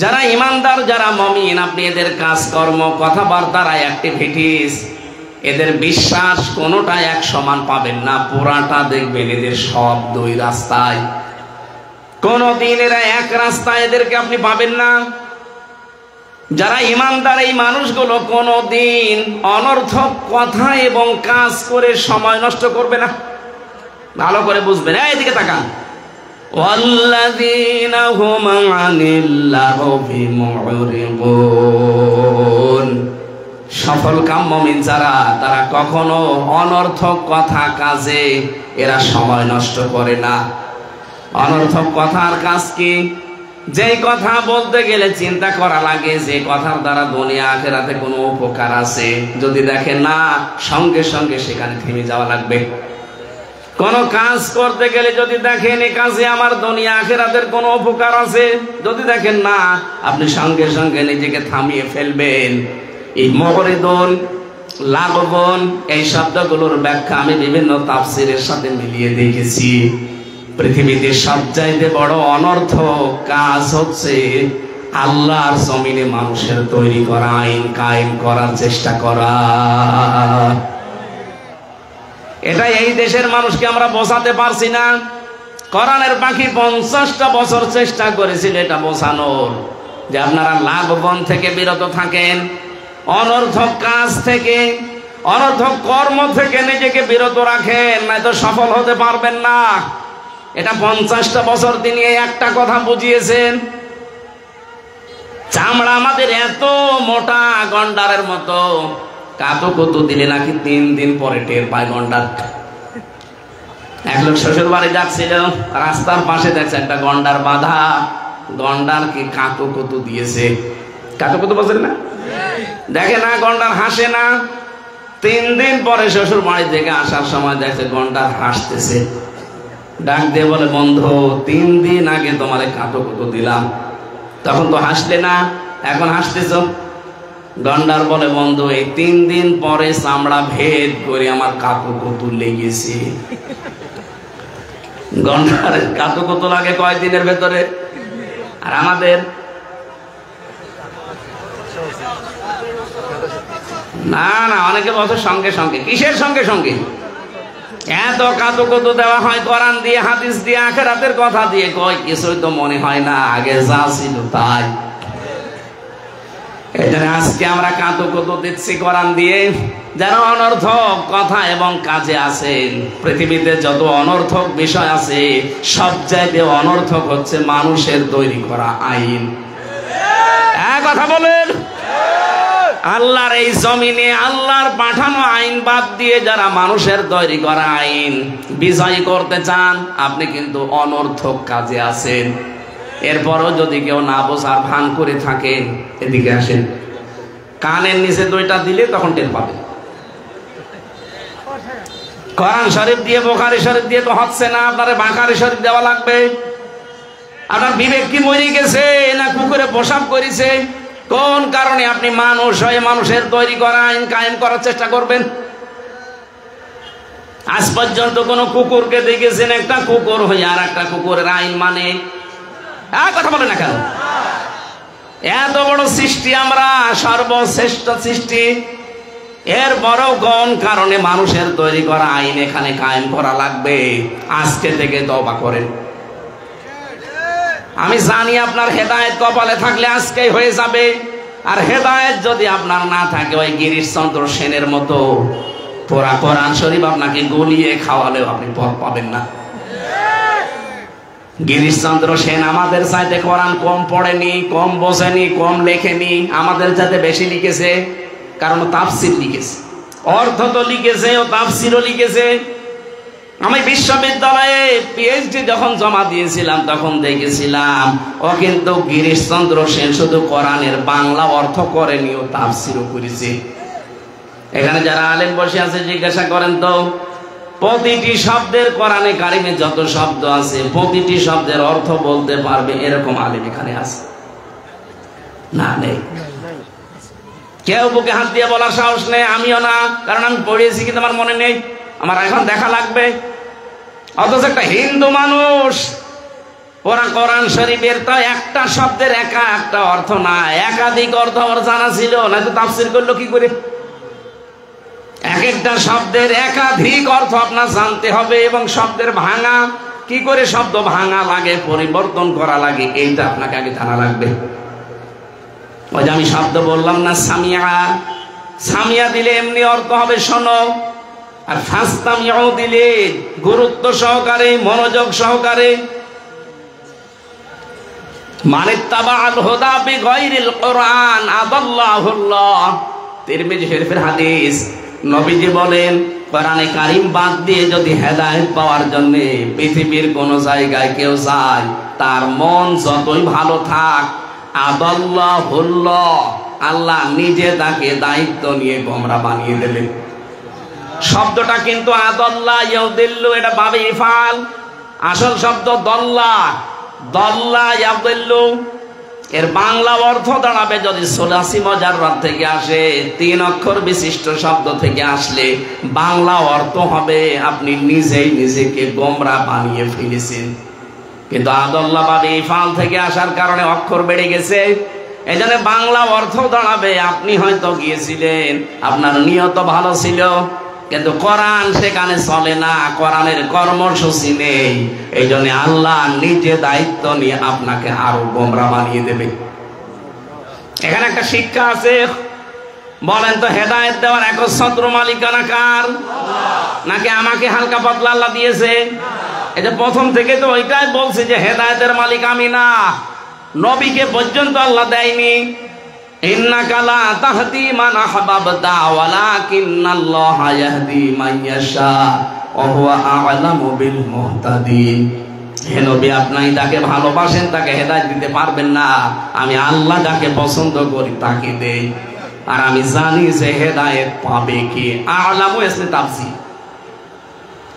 যারা ইমানদার, যারা মুমিন, আপনি এদের কাজকর্ম, কথাবার্তার অ্যাক্টিভিটিস, এদের বিশ্বাস কোনোটা এক সমান পাবেন না। পুরাটা দেখবেন এদের সব দুই রাস্তায়। কোনদিন এরা এক রাস্তায় এদেরকে আপনি পাবেন না। যারা ইমানদার এই মানুষগুলো কোনদিন অনর্থক কথা এবং কাজ করে সময় নষ্ট করবে না। ভালো করে বুঝবেন, এইদিকে তাকান। ওয়াল্লাযীনা হুম আনিল লাগবি মুরিদুন। সফল কাম মুমিন যারা, তারা কখনো অনর্থক কথা কাজে এরা সময় নষ্ট করে না। অনর্থক কথার কাজ কি? যেই কথা বলতে গেলে চিন্তা করা লাগে যে কথার দ্বারা দুনিয়া আখিরাতে কোনো উপকার আছে, যদি দেখেন না, সঙ্গে সঙ্গে সেখানে থেমে যাওয়া লাগবে। কোন কাজ করতে গেলে যদি দেখেন এই কাজে আমার দুনিয়া আখিরাতের কোনো উপকার আছে, যদি দেখেন না, আপনি সঙ্গে সঙ্গে নিজেকে থামিয়ে ফেলবেন। এই মুরিদুন, লাগবুন, এই শব্দগুলোর ব্যাখ্যা আমি বিভিন্ন তাফসীরের সাথে মিলিয়ে দেখেছি। পৃথিবীতে সবচাইতে বড় অনর্থক কাজ হচ্ছে আল্লাহর জমিনে মানুষের তৈরি করা আইন কায়েম করার চেষ্টা করা। এটা এই দেশের মানুষকে আমরা বোঝাতে পারছি না। কোরআনের বাকি 50টা বছর চেষ্টা করেছিল এটা বোঝানোর, যে আপনারা লাগবন থেকে বিরত থাকেন, অনর্থক কাজ থেকে, অনর্থক কর্ম থেকে নিজেকে বিরত রাখেন, নয়তো সফল হতে পারবেন না। এটা 50টা বছর তিনি এই একটা কথা বুঝিয়েছেন। চামড়া আমাদের এত মোটা, গন্ডারের মতো, কাতুকুতু দিলে নাকি 3 দিন পরে টের পায় গন্ডার। এক লোক শ্বশুর বাড়ি যাচ্ছিল, রাস্তার পাশে দেখছে একটা গন্ডার বাঁধা। গন্ডার কি কাতুকুতু দিয়েছে? কাতুকুতু বলছেন না? দেখে না, গন্ডার হাসে না। 3 দিন পরে শ্বশুর বাড়ি থেকে আসার সময় দেখছে গন্ডার হাসতেছে। ডাক দিয়ে বলে, বন্ধু, 3 দিন আগে তোমারে কাতুকুতু দিলাম, তখন তো হাসলে না, এখন হাসতেছ। গন্ডার বলে, বন্ধু, এই 3 দিন পরে চামড়া ভেদ করে আমার কাতুকুতু লেগেছে। গন্ডারের কাতুকুতু লাগে কয়দিনের ভেতরে, আর আমাদের না না, অনেকে বছর সঙ্গে সঙ্গে। কিসের সঙ্গে সঙ্গে? এত কাতুকুতু দেওয়া হয় কোরআন দিয়ে, হাদিস দিয়ে, আখিরাতের কথা দিয়ে, কয় কিছুই তো মনে হয় না, আগে যা ছিল তাই। এজন্য আজকে আমরা কাতুকুতু দিচ্ছি কোরআন দিয়ে। যারা অনর্থক কথা এবং কাজে আছেন, পৃথিবীতে যত অনর্থক বিষয় আছে, সবচাইতে অনর্থক হচ্ছে মানুষের তৈরি করা আইন। এক কথা বলেন, আল্লাহর এই জমিনে আল্লাহর পাঠানো আইন বাদ দিয়ে যারা মানুষের তৈরি করা আইন বিজয় করতে চান, আপনি কিন্তু অনর্থক কাজে আছেন। এরপরও যদি কেউ না বোঝার ভান করে থাকেন, এদিকে আসেন, কানের নিচে 2টা দিলে তখন টের পাবেন। কোরআন শরীফ দিয়ে, বুখারী শরীফ দিয়ে তো হচ্ছে না, আপনার বুখারী শরীফ দেওয়া লাগবে। আপনার বিবেক কি মরে গেছে না কুকুরে পোশাক করেছে? কোন কারণে আপনি মানুষ হয়ে মানুষের তৈরি করা আইন কায়েম করার চেষ্টা করবেন? আজ পর্যন্ত কোন কুকুরকে দেখেছেন একটা কুকুর হয়ে আর একটা কুকুরের আইন মানে? কথা বলে না কেন? এত বড় সৃষ্টি আমরা, সর্বশ্রেষ্ঠ সৃষ্টি, এর বড় কোন কারণে মানুষের তৈরি করা আইন এখানে কায়েম করা লাগবে? আজকে থেকে তওবা করেন। আমি জানি আপনার হেদায়েত কপালে থাকলে আজকেই হয়ে যাবে। আর হেদায়েত যদি আপনার না থাকে ওই গিরিশচন্দ্র সেনের মতো পুরা কোরআন শরীফ আপনাকে গলিয়ে খাওয়ালেও আপনি পথ পাবেন না। গিরিশচন্দ্র সেন আমাদের চাইতে কোরআন কম পড়েনি, কম বোঝেনি, কম লেখেনি, আমাদের চাইতে বেশি লিখেছে। কারণ তাফসির লিখেছে, অর্থ তো লিখেছে, ও তাফসিরও লিখেছে। আমি বিশ্ববিদ্যালয়ে পিএইচডি যখন জমা দিয়েছিলাম তখন দেখেছিলাম ও কিন্তু গিরিশচন্দ্র সেন শুধু কোরআনের বাংলা অর্থ করেনি, ও তাফসিরও করেছে। এখানে যারা আলেম বসে আছে জিজ্ঞাসা করেন তো, প্রতিটি শব্দের কোরআনে কারিমে যত শব্দ আছে প্রতিটি শব্দের অর্থ বলতে পারবে এরকম আলেম এখানে আছে? না, নেই। কেউ বুকে হাত দিয়ে বলার সাহস নেই, আমিও না, কারণ আমি পড়িয়েছি কিন্তু আমার মনে নেই, আমার এখন দেখা লাগবে। অথচ একটা হিন্দু মানুষ ওরা কোরআন শরীফের তো একটা শব্দের একা একটা অর্থ না, একাধিক অর্থ আমার জানা ছিল না, তো তাফসীর করলো কি করে? এক একটা শব্দের একাধিক অর্থ আপনার জানতে হবে, এবং শব্দের ভাঙা কি করে শব্দ ভাঙা লাগে, পরিবর্তন করা লাগে, এইটা আপনাকে আগে জানা লাগবে। ওই যে আমি শব্দ বললাম না সামিয়া, সামিয়া দিলে এমনি অর্থ হবে শোনো, আর ফাস্তামিউ দিলে গুরুত্ব সহকারে মনোযোগ সহকারে। মানিত্তাবাআল হুদা বিগাইরিল কোরআন আদাল্লাহুল্লাহ, তিরমিজি শরীফের হাদিস। নবীজি বলেন কোরআনে কারিম বাদ দিয়ে যদি হেদায়েত পাওয়ার জন্য পৃথিবীর কোন জায়গায় কেউ যায়, তার মন যতই ভালো থাক, আদাল্লাহুল্লাহ, আল্লাহ নিজে তাকে দায়িত্ব নিয়ে গোমরা বানিয়ে দেবে। শব্দটা কিন্তু আদাল্লাহ ইয়াউদিল্লু, এটা বাবে ইফাল, আসল শব্দ দল্লা, দল্লা ইয়াউদিল্লু। এর বাংলা অর্থ দাঁড়াবে, যদি সোলাসি মুজাররাদ থেকে আসে, 3 অক্ষর বিশিষ্ট শব্দ থেকে আসলে বাংলা অর্থ হবে আপনি নিজেই নিজেকে গোমরা বানিয়ে ফেলেছেন। কিন্তু আদাল্লাহ বাবে ইফাল থেকে আসার কারণে অক্ষর বেড়ে গেছে, এজন্য বাংলা অর্থ দাঁড়াবে আপনি হয়তো গিয়েছিলেন, আপনার নিয়ত ভালো ছিল, কিন্তু কোরআন সেখানে চলে না, কোরআনের কর্মসূচি নেই, এই জন্য আল্লাহ নিজে দায়িত্ব নিয়ে আপনাকে আরো গোমরা বানিয়ে দেবে। এখানে একটা শিক্ষা আছে, বলেন তো হেদায়েত দেওয়ার একচ্ছত্র মালিকানা কার? নাকি আমাকে হালকা পাতলা আল্লাহ দিয়েছে? এই যে প্রথম থেকে তো ওইটাই বলছে যে হেদায়েতের মালিক আমি না, নবীকে পর্যন্ত আল্লাহ দেয়নি। ইন্নাকা লা তাহদি মান আহবাবতা ওয়ালাকিন্নাল্লাহা ইয়াহদি মান ইয়াশা ওয়া হুয়া আ'লামু বিল মুহতাদিন। হে নবী, আপনি যাকে ভালোবাসেন তাকে হেদায়েত দিতে পারবেন না, আমি আল্লাহ যাকে পছন্দ করি তাকে দেই, আর আমি জানি যে হেদায়েত পাবে কি। আ'লামু ইসলে তাফসীর।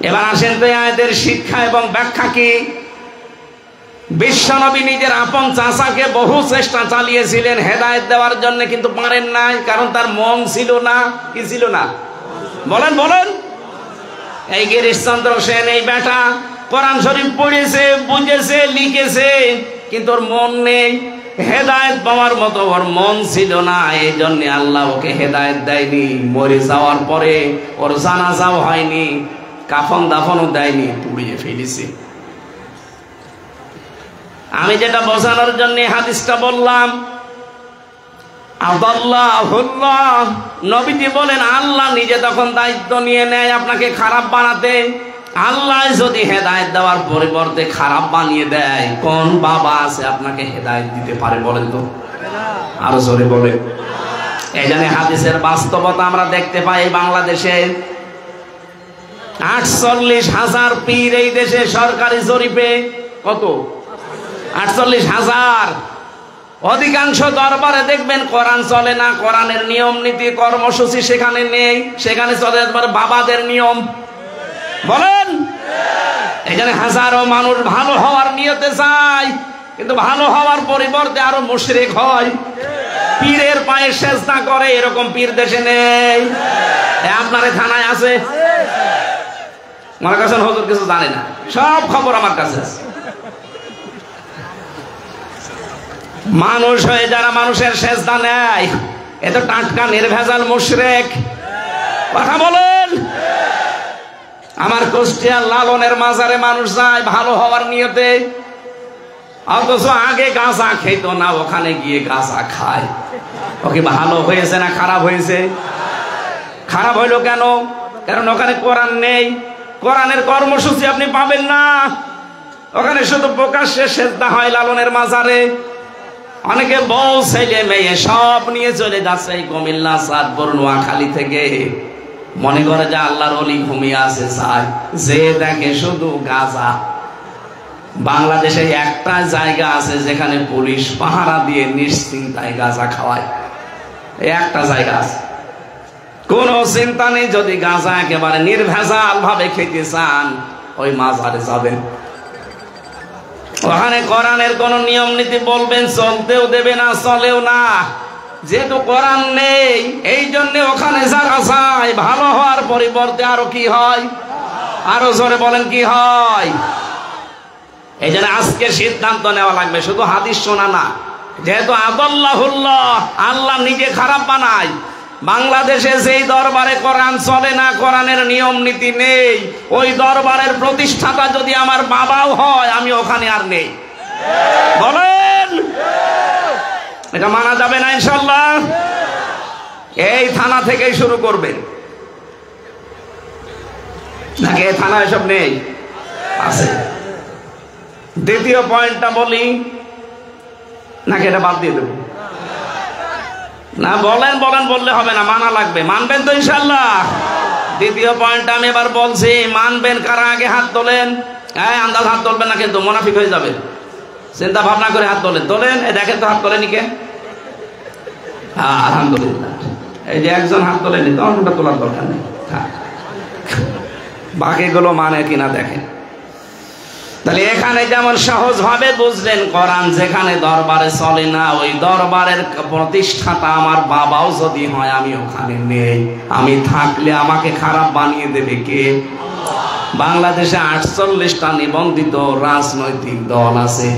এবার আসেন তো আয়াতের শিক্ষা এবং ব্যাখ্যা কি। বিশ্বনবী নিজের আপন চাচাকে বহু চেষ্টা চালিয়েছিলেন হেদায়েত দেওয়ার জন্য, কিন্তু পারেন নাই, কারণ তার মন ছিল না। কি ছিল না? বলেন বলেন। এই গিরিশচন্দ্র সেন এই বেটা কোরআন শরীফ পড়েছে, বুঝেছে, লিখেছে, কিন্তু ওর মন নেই, হেদায়েত পাওয়ার মতো ওর মন ছিল না, এই জন্য আল্লাহ ওকে হেদায়েত দেয়নি। মরে যাওয়ার পরে ওর জানাজাও হয়নি, কাফন দাফনও দেয়নি, পুড়িয়ে ফেলেছে। আমি যেটা বোঝানোর জন্য হাদিসটা বললাম, আদাল্লাহুল্লাহ, নবীজি বলেন আল্লাহ নিজে তখন দায়িত্ব নিয়ে নেয় আপনাকে খারাপ বানাতে। আল্লাহ যদি হেদায়েত দেওয়ার পরিবর্তে খারাপ বানিয়ে দেয়, কোন বাবা আছে আপনাকে হেদায়েত দিতে পারে বলেন তো? আরো জোরে বলে। এই জন্য হাদিসের বাস্তবতা আমরা দেখতে পাই বাংলাদেশে 48,000 পীর এই দেশে সরকারি জরিপে কত? 48,000। অধিকাংশ দরবারে দেখবেন কোরআন চলে না, কোরআনের নিয়ম নীতি কর্মসূচি সেখানে নেই, সেখানে চলে বাবাদের নিয়ম। বলেন, এখানে হাজারো মানুষ ভালো হওয়ার নিয়তে চায়, কিন্তু ভালো হওয়ার পরিবর্তে আরো মুশরিক হয়, পীরের পায়ে সেজদা করে, এরকম পীর দেশে নেই। আপনার থানায় আছে, আমার কাছে হুজুর কিছু জানে না, সব খবর আমার কাছে আছে। মানুষ হয়ে যারা মানুষের সেজদা নেয়, এ তো টাটকা নির্ভেজাল মুশরিক। কথা বলেন। আমার কুষ্টিয়ার লালনের মাজারে মানুষ যায় ভালো হওয়ার নিয়তে, অথচ আগে গাঁজা খেত না, ওখানে গিয়ে গাঁজা খায়। ও কি ভালো হয়েছে না খারাপ হয়েছে? খারাপ হইলো কেন? কারণ ওখানে কোরআন নেই, কোরআনের কর্মসূচি আপনি পাবেন না। ওখানে শুধু প্রকাশ্যে সেজদা হয় লালনের মাজারে। অনেকে বউ ছেলে মেয়ে সব নিয়ে চলে যাচ্ছে এই কুমিল্লা, চাঁদপুর, নোয়াখালী থেকে, মনে করে যে আল্লাহর ওলি ঘুমিয়ে আছে। চায় যে দেখে শুধু গাঁজা। বাংলাদেশে একটা জায়গা আছে যেখানে পুলিশ পাহারা দিয়ে নিশ্চিন্তায় গাঁজা খাওয়ায়, একটা জায়গা আছে, কোনো চিন্তা নেই। যদি গাঁজা একেবারে নির্ভেজাল ভাবে খেতে চান, ওই মাজারে যাবেন। ওখানে কোরআনের কোন নিয়ম নীতি বলবেন, চলতেও দেবে না, চলেও না। যেহেতু কোরআন নেই, এই জন্য ওখানে যারা যায় ভালো হওয়ার পরিবর্তে আরো কি হয়? আরো জোরে বলেন কি হয়? এই জন্য আজকে সিদ্ধান্ত নেওয়া লাগবে, শুধু হাদিস শোনা না। যেহেতু আদাল্লাহুল্লাহ, আল্লাহ নিজে খারাপ বানায়। বাংলাদেশে যেই দরবারে কোরআন চলে না, কোরআনের নিয়ম নীতি নেই, ওই দরবারের প্রতিষ্ঠাতা যদি আমার বাবাও হয়, আমি ওখানে আর নেই। বলেন এটা মানা যাবে না ইনশাল্লাহ? এই থানা থেকেই শুরু করবেন নাকি এই থানা এসব নেই? আছে। দ্বিতীয় পয়েন্টটা বলি নাকি এটা বাদ দিয়ে দেব? না, বলেন বলেন বললে হবে না, মানা লাগবে। মানবেন তো ইনশাল্লাহ? দ্বিতীয় পয়েন্টটা আমি এবার বলছি, মানবেন কারা? আগে হাত তোলেন। হ্যাঁ, আন্দাজ হাত তোলবেন না কিন্তু, মুনাফিক হয়ে যাবে। চিন্তা ভাবনা করে হাত তোলেন। তোলেন, দেখেন তো হাত তোলেনি কে? হ্যাঁ, আলহামদুলিল্লাহ। এই যে একজন হাত তোলেনি, তখন ওটা তোলার দরকার নেই। বাকিগুলো মানে কিনা দেখেন। তাহলে এখানে যেমন সহজ ভাবে বুঝলেন, কোরআন যেখানে দরবারে চলে না, ওই দরবারের প্রতিষ্ঠাতা আমার বাবাও যদি হয়, আমি ওখানে নেই। আমি থাকলে আমাকে খারাপ বানিয়ে দেবে কে? বাংলাদেশে 48টা নিবন্ধিত রাজনৈতিক দল আছে,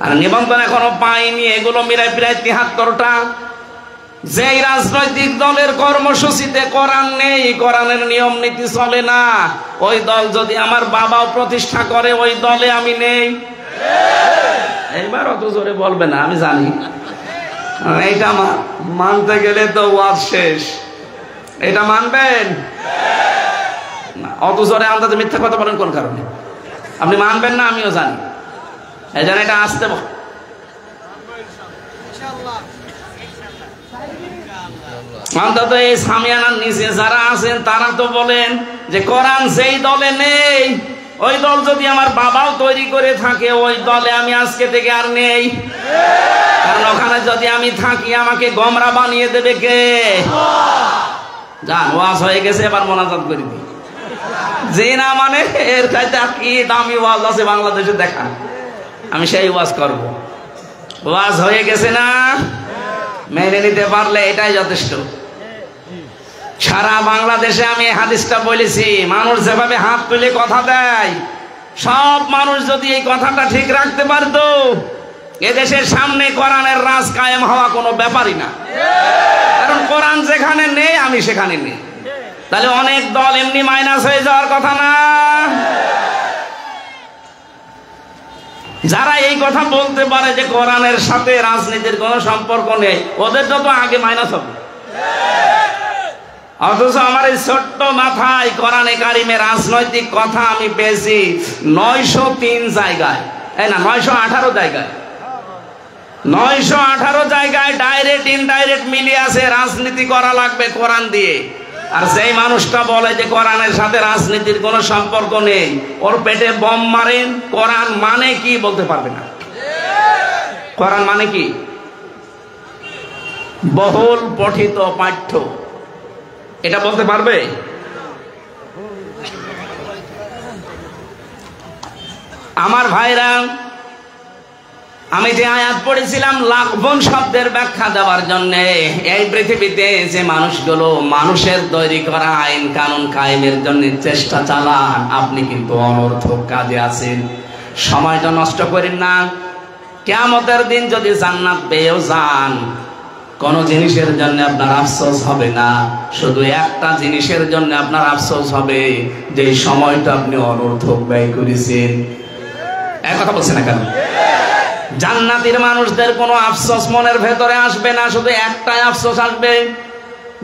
আর নিবন্ধন এখনো পাইনি। এগুলো মিলাই প্রায় 73টা। যেই রাজনৈতিক দলের কর্মসূচিতে কোরআন নেই, কোরআনের নিয়ম নীতি চলে না, ওই দল যদি আমার বাবাও প্রতিষ্ঠা করে, ওই দলে আমি নেই। এইবার অত জোরে বলবে না, আমি জানি। এইটা মানতে গেলে তো ওয়াজ শেষ। এটা মানবেন না? অত জোরে আন্দাজে মিথ্যা কথা বলেন কোন কারণে? আপনি মানবেন না, আমিও জানি। এই জন্য এটা আসতে অন্তত এই সামিয়ানার নিচে যারা আছেন তারা তো বলেন যে কোরআন যেই দলে নেই, ওই দল যদি আমার বাবাও তৈরি করে থাকে, ওই দলে আমি আজকে থেকে আর নেই। কারণ ওখানে যদি আমি থাকি, আমাকে গোমরা বানিয়ে দেবে কে? যান, ওয়াজ হয়ে গেছে, এবার মোনাজাত করে দিই। যে না মানে, এর চাইতে কি দামি ওয়াজ আছে বাংলাদেশে দেখা, আমি সেই ওয়াজ করব। ওয়াজ হয়ে গেছে না? মেনে নিতে পারলে এটাই যথেষ্ট। সারা বাংলাদেশে আমি হাদিসটা বলেছি, মানুষ যেভাবে হাত তুলে কথা দেয়, সব মানুষ যদি এই কথাটা ঠিক রাখতে পারতো, এদেশের সামনে কোরআনের রাজ কায়েম হওয়া কোনো ব্যাপারই না। কারণ কোরআন যেখানে নেই, আমি সেখানে নেই। তাহলে অনেক দল এমনি মাইনাস হয়ে যাওয়ার কথা না। যারা এই কথা বলতে পারে যে কোরআনের সাথে রাজনীতির কোনো সম্পর্ক নেই, ওদের যত আগে মাইনাস হবে। অথচ আমার এই ছোট্ট মাথায় কোরআনে কারিমে রাজনৈতিক কথা আমি পেয়েছি 903 জায়গায়, এই না 918 জায়গায়। 918 জায়গায় ডাইরেক্ট ইনডাইরেক্ট মিলিয়ে আছে রাজনীতি করা লাগবে কোরআন দিয়ে। আর সেই মানুষটা বলে যে কোরআনের সাথে রাজনীতির কোনো সম্পর্ক নেই, ওর পেটে বম মারেন। কোরআন মানে কি বলতে পারবে না। কোরআন মানে কি? বহুল পঠিত পাঠ্য, এটা বলতে পারবে? আমার ভাইরা, আমি যে আয়াত পড়েছিলাম লাঘবন শব্দের ব্যাখ্যা দেওয়ার জন্য, এই পৃথিবীতে যে মানুষগুলো মানুষের তৈরি করা আইন কানুন কায়েমের জন্য চেষ্টা চালান, আপনি কিন্তু অনর্থক কাজে আছেন। সময়টা নষ্ট করেন না। কিয়ামতের দিন যদি জান্নাত পেয়েও যান, কোন জিনিসের জন্য আপনার আফসোস হবে না। শুধু একটা জিনিসের জন্য আপনার আফসোস হবে, যে সময়টা আপনি অনর্থক ব্যয় করেছেন। এক কথা বলছেন না কেন? জান্নাতের মানুষদের কোনো আফসোস মনের ভেতরে আসবে না, শুধু একটাই আফসোস আসবে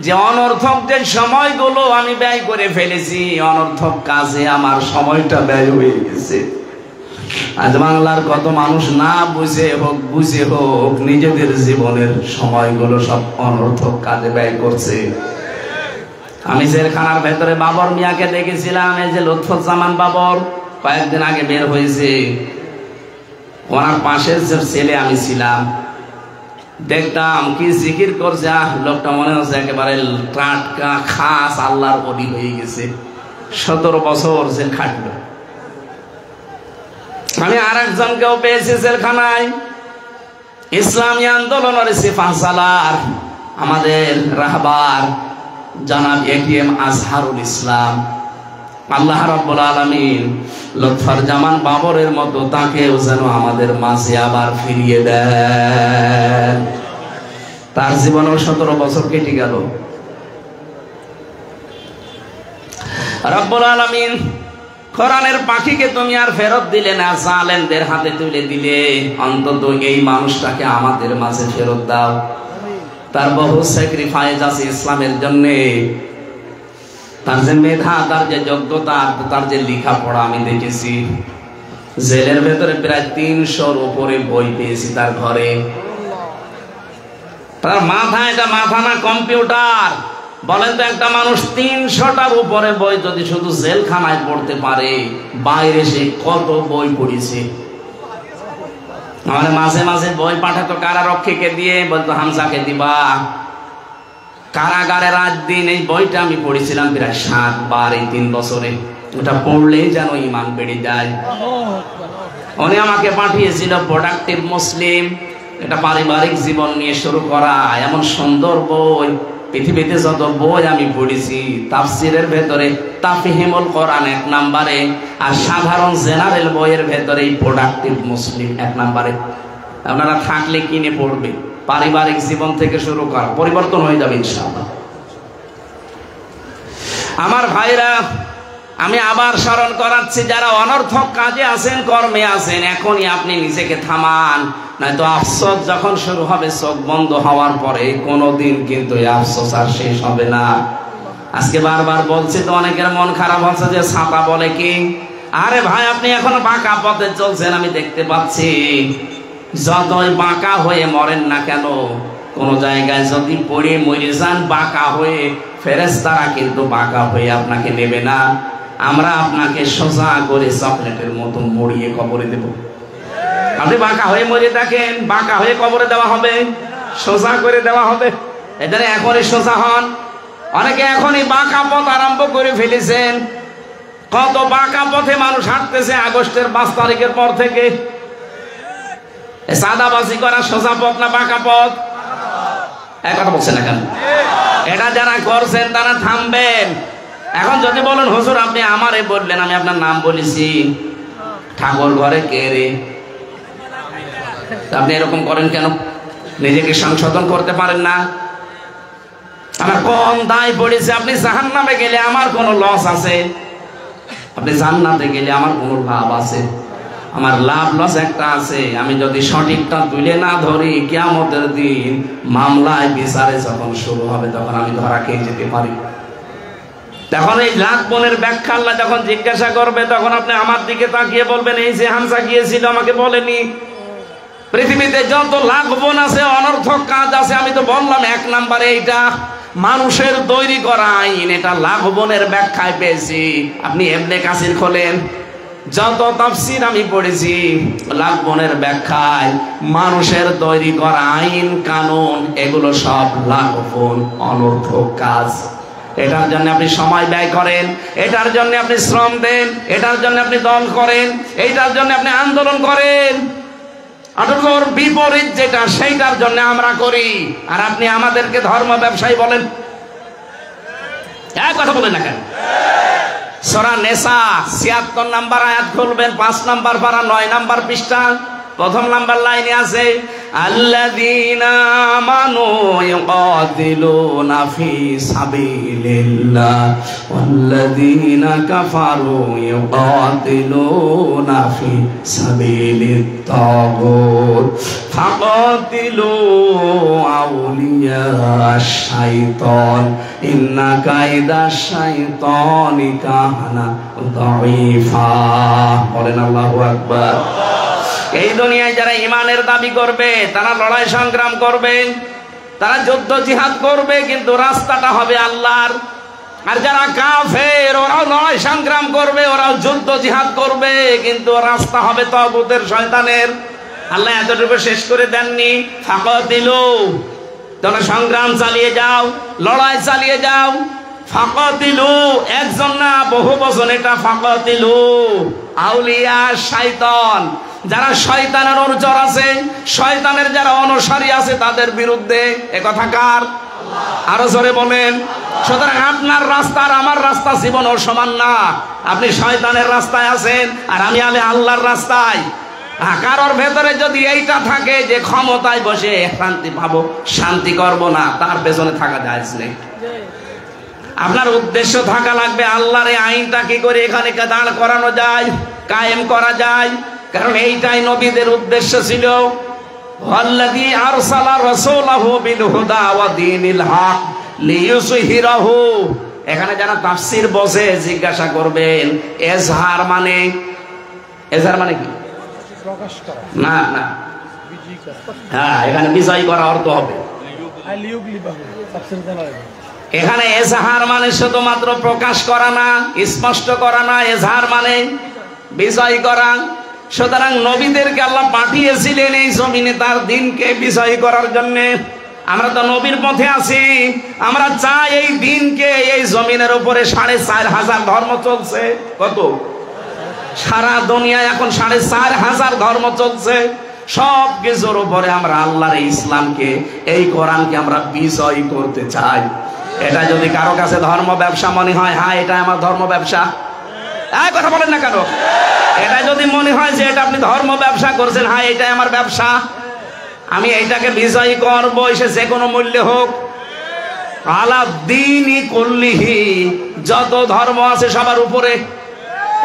যে অনর্থক যে সময়গুলো আমি ব্যয় করে ফেলেছি, অনর্থক কাজে আমার সময়টা ব্যয় হয়ে গেছে। আজ বাংলার কত মানুষ না বুঝে হোক বুঝে হোক নিজেদের জীবনের সময়গুলো সব অনর্থক কাজে ব্যয় করছে। আমি জেলখানার ভেতরে বাবর মিয়াকে দেখেছিলাম, এই যে লুৎফুজ্জামান বাবর কয়েকদিন আগে বের হয়েছে, ওনার পাশের যে ছেলে আমি ছিলাম, দেখতাম কি জিকির করছে, লোকটা মনে হচ্ছে একেবারে টাটকা খাস আল্লাহর ওলি হয়ে গেছে। 17 বছর জেল খাটলো। আমি আর একজনকেও পেয়েছি জেলখানায়, ইসলামী আন্দোলনের সিপাহসালার আমাদের রাহবার জনাব এটিএম আজহারুল ইসলাম। আল্লাহ রাব্বুল আলামিন লুৎফুজ্জামান বাবরের মতো তাকেও যেন আমাদের মাঝে আবার ফিরিয়ে দেন। তার জীবনেও 17 বছর কেটে গেল। রাব্বুল আলামিন কোরআনের পাখিকে তুমি আর ফেরত দিলে না, জালেমদের হাতে তুলে দিলে, অন্তত এই মানুষটাকে আমাদের মাঝে ফেরত দাও। তার বহু স্যাক্রিফাইস আছে ইসলামের জন্যে, তার যে মেধা, তার যে যোগ্যতা, তার যে লেখাপড়া আমি দেখেছি। জেলের ভেতরে প্রায় 300-র উপরে বই পেয়েছি তার ঘরে। তার মাথা, এটা মাথা না কম্পিউটার। বলেন তো একটা মানুষ 300টার উপরে বই যদি শুধু জেলখানায় পড়তে পারে, বাইরে সে কত বই পড়েছে। আমার মাঝে মাঝে বই পাঠাতো কারারক্ষীকে দিয়ে, বলতো হামজাকে দিবা। কারাগারে রাত দিন এই বইটা আমি পড়েছিলাম প্রায় 7 বার এই 3 বছরে। ওটা পড়লেই যেন ঈমান বেড়ে যায়। উনি আমাকে পাঠিয়েছিল প্রোডাক্টিভ মুসলিম, এটা পারিবারিক জীবন নিয়ে শুরু করা। এমন সুন্দর বই, পৃথিবীতে যত বই আমি পড়েছি, তাফসিরের ভেতরে তাফহিমুল কোরআন 1 নম্বরে, আর সাধারণ জেনারেল বইয়ের ভেতরে প্রোডাক্টিভ মুসলিম 1 নম্বরে। আপনারা থাকলে কিনে পড়বে। পারিবারিক জীবন থেকে শুরু করা, পরিবর্তন হয়ে যাবে ইনশাআল্লাহ। আমার ভাইরা, আমি আবার স্মরণ করাচ্ছি, যারা অনর্থক কাজে আছেন, কর্মে আছেন, এখনই আপনি নিজেকে থামান, নয়তো আফসোস যখন শুরু হবে চোখ বন্ধ হওয়ার পরে, কোনোদিন কিন্তু এই আফসোস আর শেষ হবে না। আজকে বারবার বলছি তো, অনেকের মন খারাপ হচ্ছে যে ছাতা বলে কি। আরে ভাই, আপনি এখনো বাঁকা পথে চলছেন, আমি দেখতে পাচ্ছি। যতই বাঁকা হয়ে মরেন না কেন, কোন জায়গায় যদি পড়ে মরে যান বাঁকা হয়ে, ফেরেশতারা কিন্তু বাঁকা হয়ে আপনাকে নেবে না। আমরা আপনাকে সোজা করে চকলেটের মতো মরিয়ে কবরে দেব। আপনি বাঁকা হয়ে মরে থাকেন, বাঁকা হয়ে কবরে দেওয়া হবে, সোজা করে দেওয়া হবে। এখানে এখনই সোজা হন। অনেকে এখনই বাঁকা পথ আরম্ভ করে ফেলেছেন। কত বাঁকা পথে মানুষ হাঁটতেছে আগস্টের 5 তারিখের পর থেকে। সাদাবাজি করা সোজা পথ না বাঁকা পথ? এক কথা বলছেন না কেন? এটা যারা করছেন তারা থামবেন। এখন যদি বলেন হুজুর আপনি আমারে বললেন, আমি আপনার নাম বলেছি, ঠাকুর ঘরে কে রে? আপনি এরকম করেন কেন? নিজেকে সংশোধন করতে পারেন না? আমার কোন দায় পড়েছে? আপনি জাহান্নামে গেলে আমার কোনো লস আছে? আপনি জান্নাতে গেলে আমার কোনো লাভ আছে? আমার লাভ লস একটা আছে, আমি যদি সঠিকটা তুলে না ধরি, কিয়ামতের দিন মামলায় বিচারে যখন শুরু হবে তখন আমি ধরা খেয়ে যেতে পারি। তখন এই লাখ বোনের ব্যাখ্যা আল্লাহ যখন জিজ্ঞাসা করবে, তখন আপনি আমার দিকে তাকিয়ে বলবেন, এই যে হামজা গিয়েছিল আমাকে বলেনি। পৃথিবীতে যত লাখ বোন আছে, অনর্থক কাজ আছে, আমি তো বললাম 1 নম্বরে এইটা মানুষের তৈরি করা আইন। এটা লাখ বোনের ব্যাখ্যায় পেয়েছি। আপনি ইবনে কাসির খোলেন, যত তাফসীর আমি পড়েছি, লাখ বোনের ব্যাখ্যায় মানুষের তৈরি করা আইন কানুন, এগুলো সব লাখ বোন অনর্থক কাজ। এটার জন্য আপনি সময় ব্যয় করেন, এটার জন্য আপনি শ্রম দেন, এটার জন্য আপনি দল করেন, এইটার জন্য আপনি আন্দোলন করেন। অথচ বিপরীত যেটা, সেইটার জন্য আমরা করি, আর আপনি আমাদেরকে ধর্ম ব্যবসায়ী বলেন। এক কথা বলেন না কেন? সূরা নিসা ৭৬ নম্বর আয়াত খুলবেন, 5 নম্বর পারা 9 নম্বর পৃষ্ঠা, 1 নম্বর লাইনে আছে, আল্লাযীনা আমানু ইউকাতিলুনা ফি সাবিলিল্লাহ ওয়াল্লাযীনা কাফারু ইউকাতিলুনা ফি সাবিলিত তাগুত ফাকাতিলু আউলিয়া আশ-শাইতান ইন্না কায়দাশ শাইতানি কানা দাঈফা। বলেন আল্লাহু আকবার। এই দুনিয়ায় যারা ঈমানের দাবি করবে তারা লড়াই সংগ্রাম করবে, তারা যুদ্ধ জিহাদ করবে, কিন্তু রাস্তাটা হবে আল্লাহর। আর যারা কাফের ওরাও লড়াই সংগ্রাম করবে, ওরাও যুদ্ধ জিহাদ করবে, কিন্তু রাস্তা হবে তাগুতের শয়তানের। আল্লাহ এতটুকু শেষ করে দেননি, ফাকাতিলু, তোমরা সংগ্রাম চালিয়ে যাও, লড়াই চালিয়ে যাও। ফাকাতিলু একজন না বহু বচন, এটা ফাকাতিলু আউলিয়া শয়তান, যারা শয়তানের অনুচর আছে, শয়তানের যারা অনুসারী আছে তাদের বিরুদ্ধে। এ কথা কার? আরো জোরে বলেন। সুতরাং আপনার রাস্তা আর আমার রাস্তা জীবনও সমান না। আপনি শয়তানের রাস্তায় আছেন আর আমি আল্লাহর রাস্তায়। কারোর ভেতরে যদি এইটা থাকে যে ক্ষমতায় বসে শান্তি পাবো, শান্তি করব না, তার পেছনে থাকা যায় না। আপনার উদ্দেশ্য থাকা লাগবে আল্লাহর এই আইনটা কি করে এখানে দাঁড় করানো যায়, কায়েম করা যায়। কারণ এইটাই নবীদের উদ্দেশ্য ছিল। ওয়াল্লাযী আরসালা রাসূলাহু বিল হুদা ওয়া দীনিল হক লিইয়ুযহিরাহু। এখানে যারা তাফসীর বসে জিজ্ঞাসা করবেন এজহার মানে, এজহার মানে কি? প্রকাশ করা। না না, বিজয় করা। হ্যাঁ, এখানে বিজয় করা অর্থ হবে। এখানে এজহার মানে শুধুমাত্র প্রকাশ করা না, স্পষ্ট করা না, এজহার মানে বিজয় করা। সুতরাং নবীদেরকে আল্লাহ পাঠিয়েছিলেন এই জমিনে তার দিনকে বিজয় করার জন্য। আমরা তো নবীর পথে আছি, আমরা চাই এই দিনকে, এই জমিনের উপরে ৪৫০০ ধর্ম চলছে। কত? সারা দুনিয়ায় এখন ৪৫০০ ধর্ম চলছে। সব কিছুর উপরে আমরা আল্লাহর ইসলামকে, এই কোরআনকে আমরা বিজয় করতে চাই। এটা যদি কারো কাছে ধর্ম ব্যবসা মনে হয়, হ্যাঁ এটা আমার ধর্ম ব্যবসা, কথা বলেন না কেন? এটা যদি মনে হয় যে এটা আপনি ধর্ম ব্যবসা করছেন, হ্যাঁ এটাই আমার ব্যবসা, আমি এইটাকে বিজয় করবো, এসে যে কোনো মূল্যে হোক। আলা দ্বীনি কুল্লিহি, যত ধর্ম আছে সবার উপরে,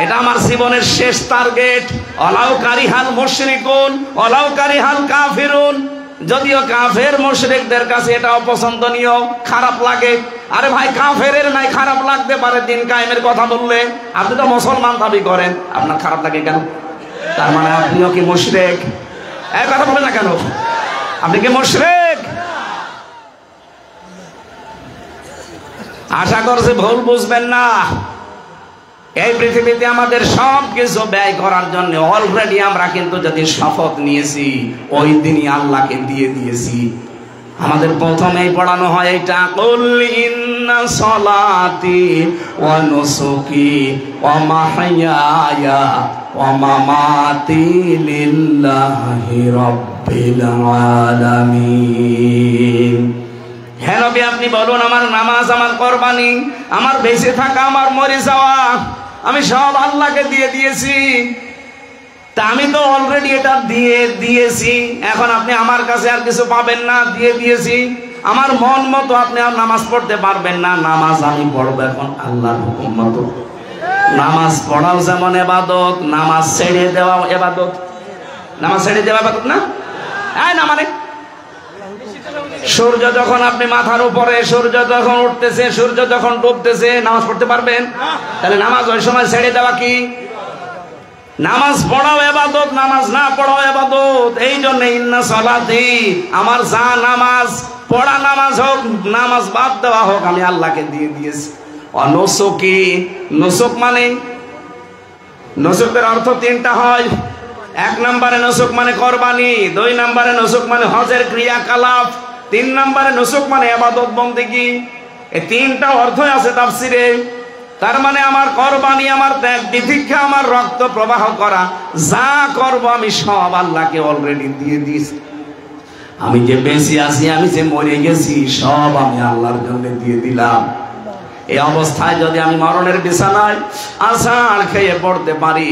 এটা আমার জীবনের শেষ টার্গেট। ওয়ালাউ কারিহাল মুশরিকুন ওয়ালাউ কারিহাল কাফিরুন। যদিও কাফের মুশরিকদের কাছে এটা অপছন্দনীয়, খারাপ লাগে। আরে ভাই, কাফেরের নাই খারাপ লাগতে পারে দিন কায়েমের কথা বললে, আপনি তো মুসলমান দাবি করেন, আপনার খারাপ লাগে কেন? তার মানে আপনিও কি মুশরিক? এই কথা বলেন না কেন? আপনি কি মুশরিক? আশা করছি ভুল বুঝবেন না। এই পৃথিবীতে আমাদের সব কিছু ব্যয় করার জন্য অলরেডি আমরা কিন্তু যদি শপথ নিয়েছি, ওই দিনই আল্লাহকে দিয়ে দিয়েছি। আমাদের প্রথমেই পড়ানো হয় এটা, কুল ইন্না সলাতি ওয়া নুসুকি ওয়া মাহইয়ায়া ওয়া মামাতি লিল্লাহি রাব্বিল আলামিন। হে নবী, আপনি বলুন আমার নামাজ, আমার কুরবানি, আমার বেঁচে থাকা, আমার মরে যাওয়া, আমি সব আল্লাহকে দিয়ে দিয়েছি। তা আমি তো অলরেডি এটা দিয়ে দিয়েছি। এখন আপনি আমার কাছে আর কিছু পাবেন না, দিয়ে দিয়েছি। আমার মন মতো আপনি আর নামাজ পড়তে পারবেন না। নামাজ আমি পড়বো এখন আল্লাহর হুকুম মতো। নামাজ পড়াও যেমন ইবাদত, নামাজ ছেড়ে দেওয়াও ইবাদত। নামাজ ছেড়ে দেওয়া ইবাদত না? না মানে সূর্য যখন আপনি মাথার উপরে, সূর্য যখন উঠতেছে, সূর্য যখন ডুবতেছে, নামাজ পড়তে পারবেন? তাহলে নামাজ ওই সময় ছেড়ে দেওয়া কি? নামাজ পড়াও ইবাদত, নামাজ না পড়াও ইবাদত। এই জন্য ইন্না সলাতি, আমার যা নামাজ পড়া, নামাজ হোক, নামাজ বাদ দেওয়া হোক, আমি আল্লাহকে দিয়ে দিয়েছি। নুসুকি, নুসুক মানে, নুসুকের অর্থ তিনটা হয়। এক নম্বরে নুসুক মানে কোরবানি, 2 নম্বরে নুসুক মানে হজের ক্রিয়াকলাপ, 3 নম্বরে নুসুক মানে ইবাদত বন্দেগী। এই তিনটা অর্থই আছে তাফসিরে। তার মানে আমার কোরবানি, আমার ত্যাগ তিতিক্ষা, আমার রক্ত প্রবাহ করা, যা করব আমি সব আল্লাহকে অলরেডি দিয়ে দিয়েছি। আমি যে বেঁচে আছি, আমি যে মরে গেছি, সব আমি আল্লাহর জন্য দিয়ে দিলাম। এই অবস্থায় যদি আমি মরণের বিছানায় আছাড় খেয়ে পড়তে পারি,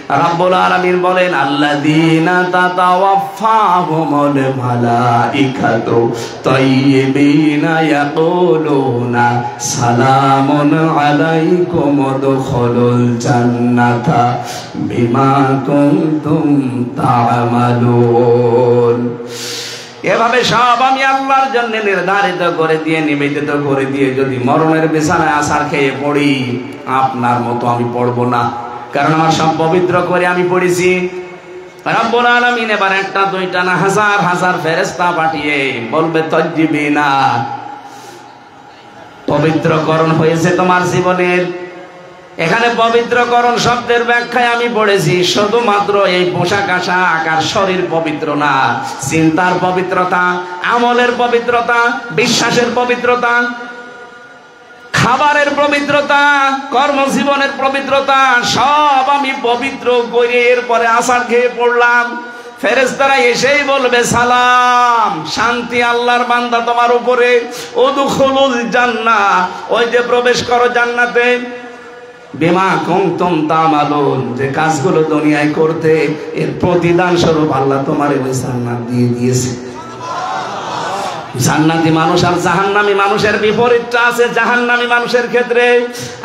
রাব্বুল আলামিন বলেন আল্লাযীনা তাতাওয়াফাহুমুল মালাইকাতু তাইয়্যিবিনা ইয়াকুলুনা সালামুন আলাইকুম উদখুলুল জান্নাতা বিমা কুনতুম তা'মালুন। এভাবে সব আমি আল্লাহর জন্য নির্ধারিত করে দিয়ে নিবেদিত করে দিয়ে যদি মরণের বিছানায় আছাড় খেয়ে পড়ি, আপনার মতো আমি পড়বো না, কারণ আমার সব পবিত্র করে আমি পড়েছি। রব্বুল আলামিন এবার একটা দুইটা না হাজার হাজার ফেরেশতা পাঠিয়ে বলবে তাইয়্যিবিনা, পবিত্রকরণ হয়েছে তোমার জীবনের। এখানে পবিত্রকরণ শব্দের ব্যাখ্যায় আমি পড়েছি শুধুমাত্র এই পোশাক আশাক আর শরীর পবিত্র না, চিন্তার পবিত্রতা, আমলের পবিত্রতা, বিশ্বাসের পবিত্রতা, খাবারের পবিত্রতা, কর্মজীবনের পবিত্রতা, সব আমি পবিত্র করে এরপরে আছাড় খেয়ে পড়লাম। ফেরেশতারা এসেই বলবে সালাম, শান্তি আল্লাহর বান্দা তোমার উপরে, উদখুলুল জান্নাহ, ওই যে প্রবেশ করো জান্নাতে, বিমা কুনতুম তা'মালুন, যে কাজগুলো দুনিয়ায় করতে এর প্রতিদান স্বরূপ আল্লাহ তোমার ওই জান্নাত দিয়ে দিয়েছে। জান্নাতি মানুষ আর জাহান্নামী মানুষের বিপরীতটা আছে জাহান্নামী মানুষের ক্ষেত্রে।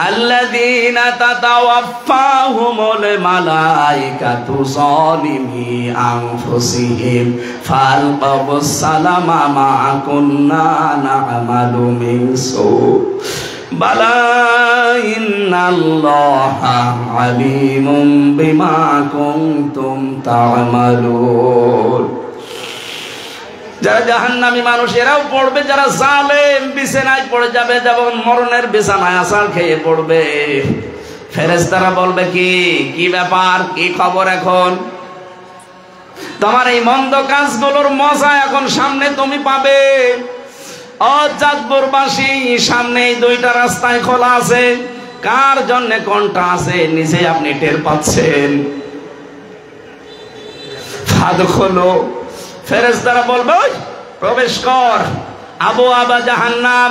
আল্লাযীনা তাতাওয়াফাহুমুল মালাইকাতু যালিমি আনফুসিহিম ফালকাবুস সালামা মা কুন্না না'মালু মিন সু বালা ইন্নাল্লাহা আলীমুম বিমা কুনতুম তা'মালুন। যারা জাহান্নামী মানুষ এরাও পড়বে, যারা জালেম বিছানায় পড়ে যাবে, যেমন মরণের বিছানায় আছাড় খেয়ে পড়বে। ফেরেশতারা বলবে কি ব্যাপার, কি খবর, এখন তোমার এই মন্দ কাজগুলোর মজা এখন সামনে তুমি পাবে। অজাদপুরবাসী, সামনে এই দুইটা রাস্তায় খোলা আছে, কার জন্য কোনটা আছে নিজে আপনি টের পাচ্ছেন। ফাদখুলু, ফেরেশতারা বলবে প্রবেশ কর। আবওয়াবা জাহান্নাম,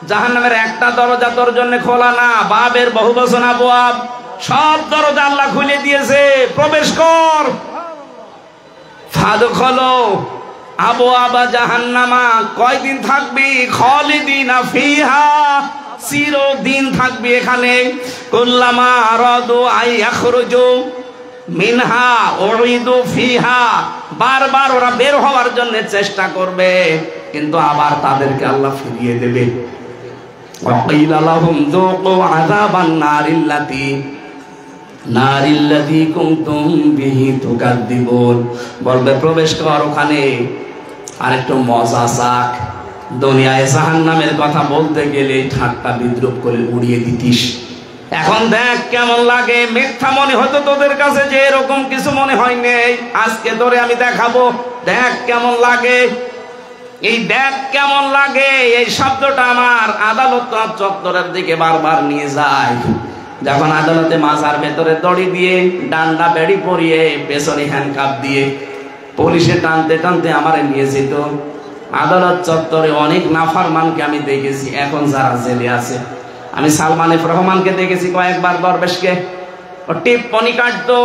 জাহান্নামের একটা দরজা তোর জন্য খোলা না, বাবের বহু বচন আবওয়াব, সব দরজা আল্লাহ খুলে দিয়েছে, প্রবেশ কর। ফাদখুলু আবওয়াবা জাহান্নামা, কয়দিন থাকবি? খালিদিনা ফিহা, চিরদিন থাকবি এখানে। কুল্লামা আরাদু আই ইয়াখরুজু মিনহা উইদু ফিহা, বারবার ওরা বের হওয়ার জন্য চেষ্টা করবে, কিন্তু আবার তাদেরকে আল্লাহ ফিরিয়ে দেবে। ওয়াকিলা লাহুম যুকু আযাবান নারিল্লাতী কুনতুম বিহি তুকাদ্দিবুন, বলবে প্রবেশ কর ওখানে, আরেকটু মজা চাক। দুনিয়ায় জাহান্নামের কথা বলতে গেলে ঠাট্টা বিদ্রুপ করে উড়িয়ে দিতিস, এখন দেখ কেমন লাগে। মিথ্যা মনে হতো তোদের কাছে যে এরকম কিছু মনে হয়নি, আজকে তোরে আমি দেখাবো, দেখ কেমন লাগে। এই দেখ কেমন লাগে এই শব্দটা আমার আদালত চত্বরের দিকে বারবার নিয়ে যায়। যখন আদালতে মাজার ভেতরে দড়ি দিয়ে, ডান্ডা বেড়ি পরিয়ে, পেছনে হ্যান্ডকাপ দিয়ে পুলিশে টানতে টানতে আমারে নিয়ে যেত। আদালত চত্বরে অনেক নাফরমানকে আমি দেখেছি, এখন যারা জেলে আছে। আমি সালমান এফ রহমানকে দেখেছি কয়েকবার, দরবেশকে, ও টিপ্পনি কাটতো,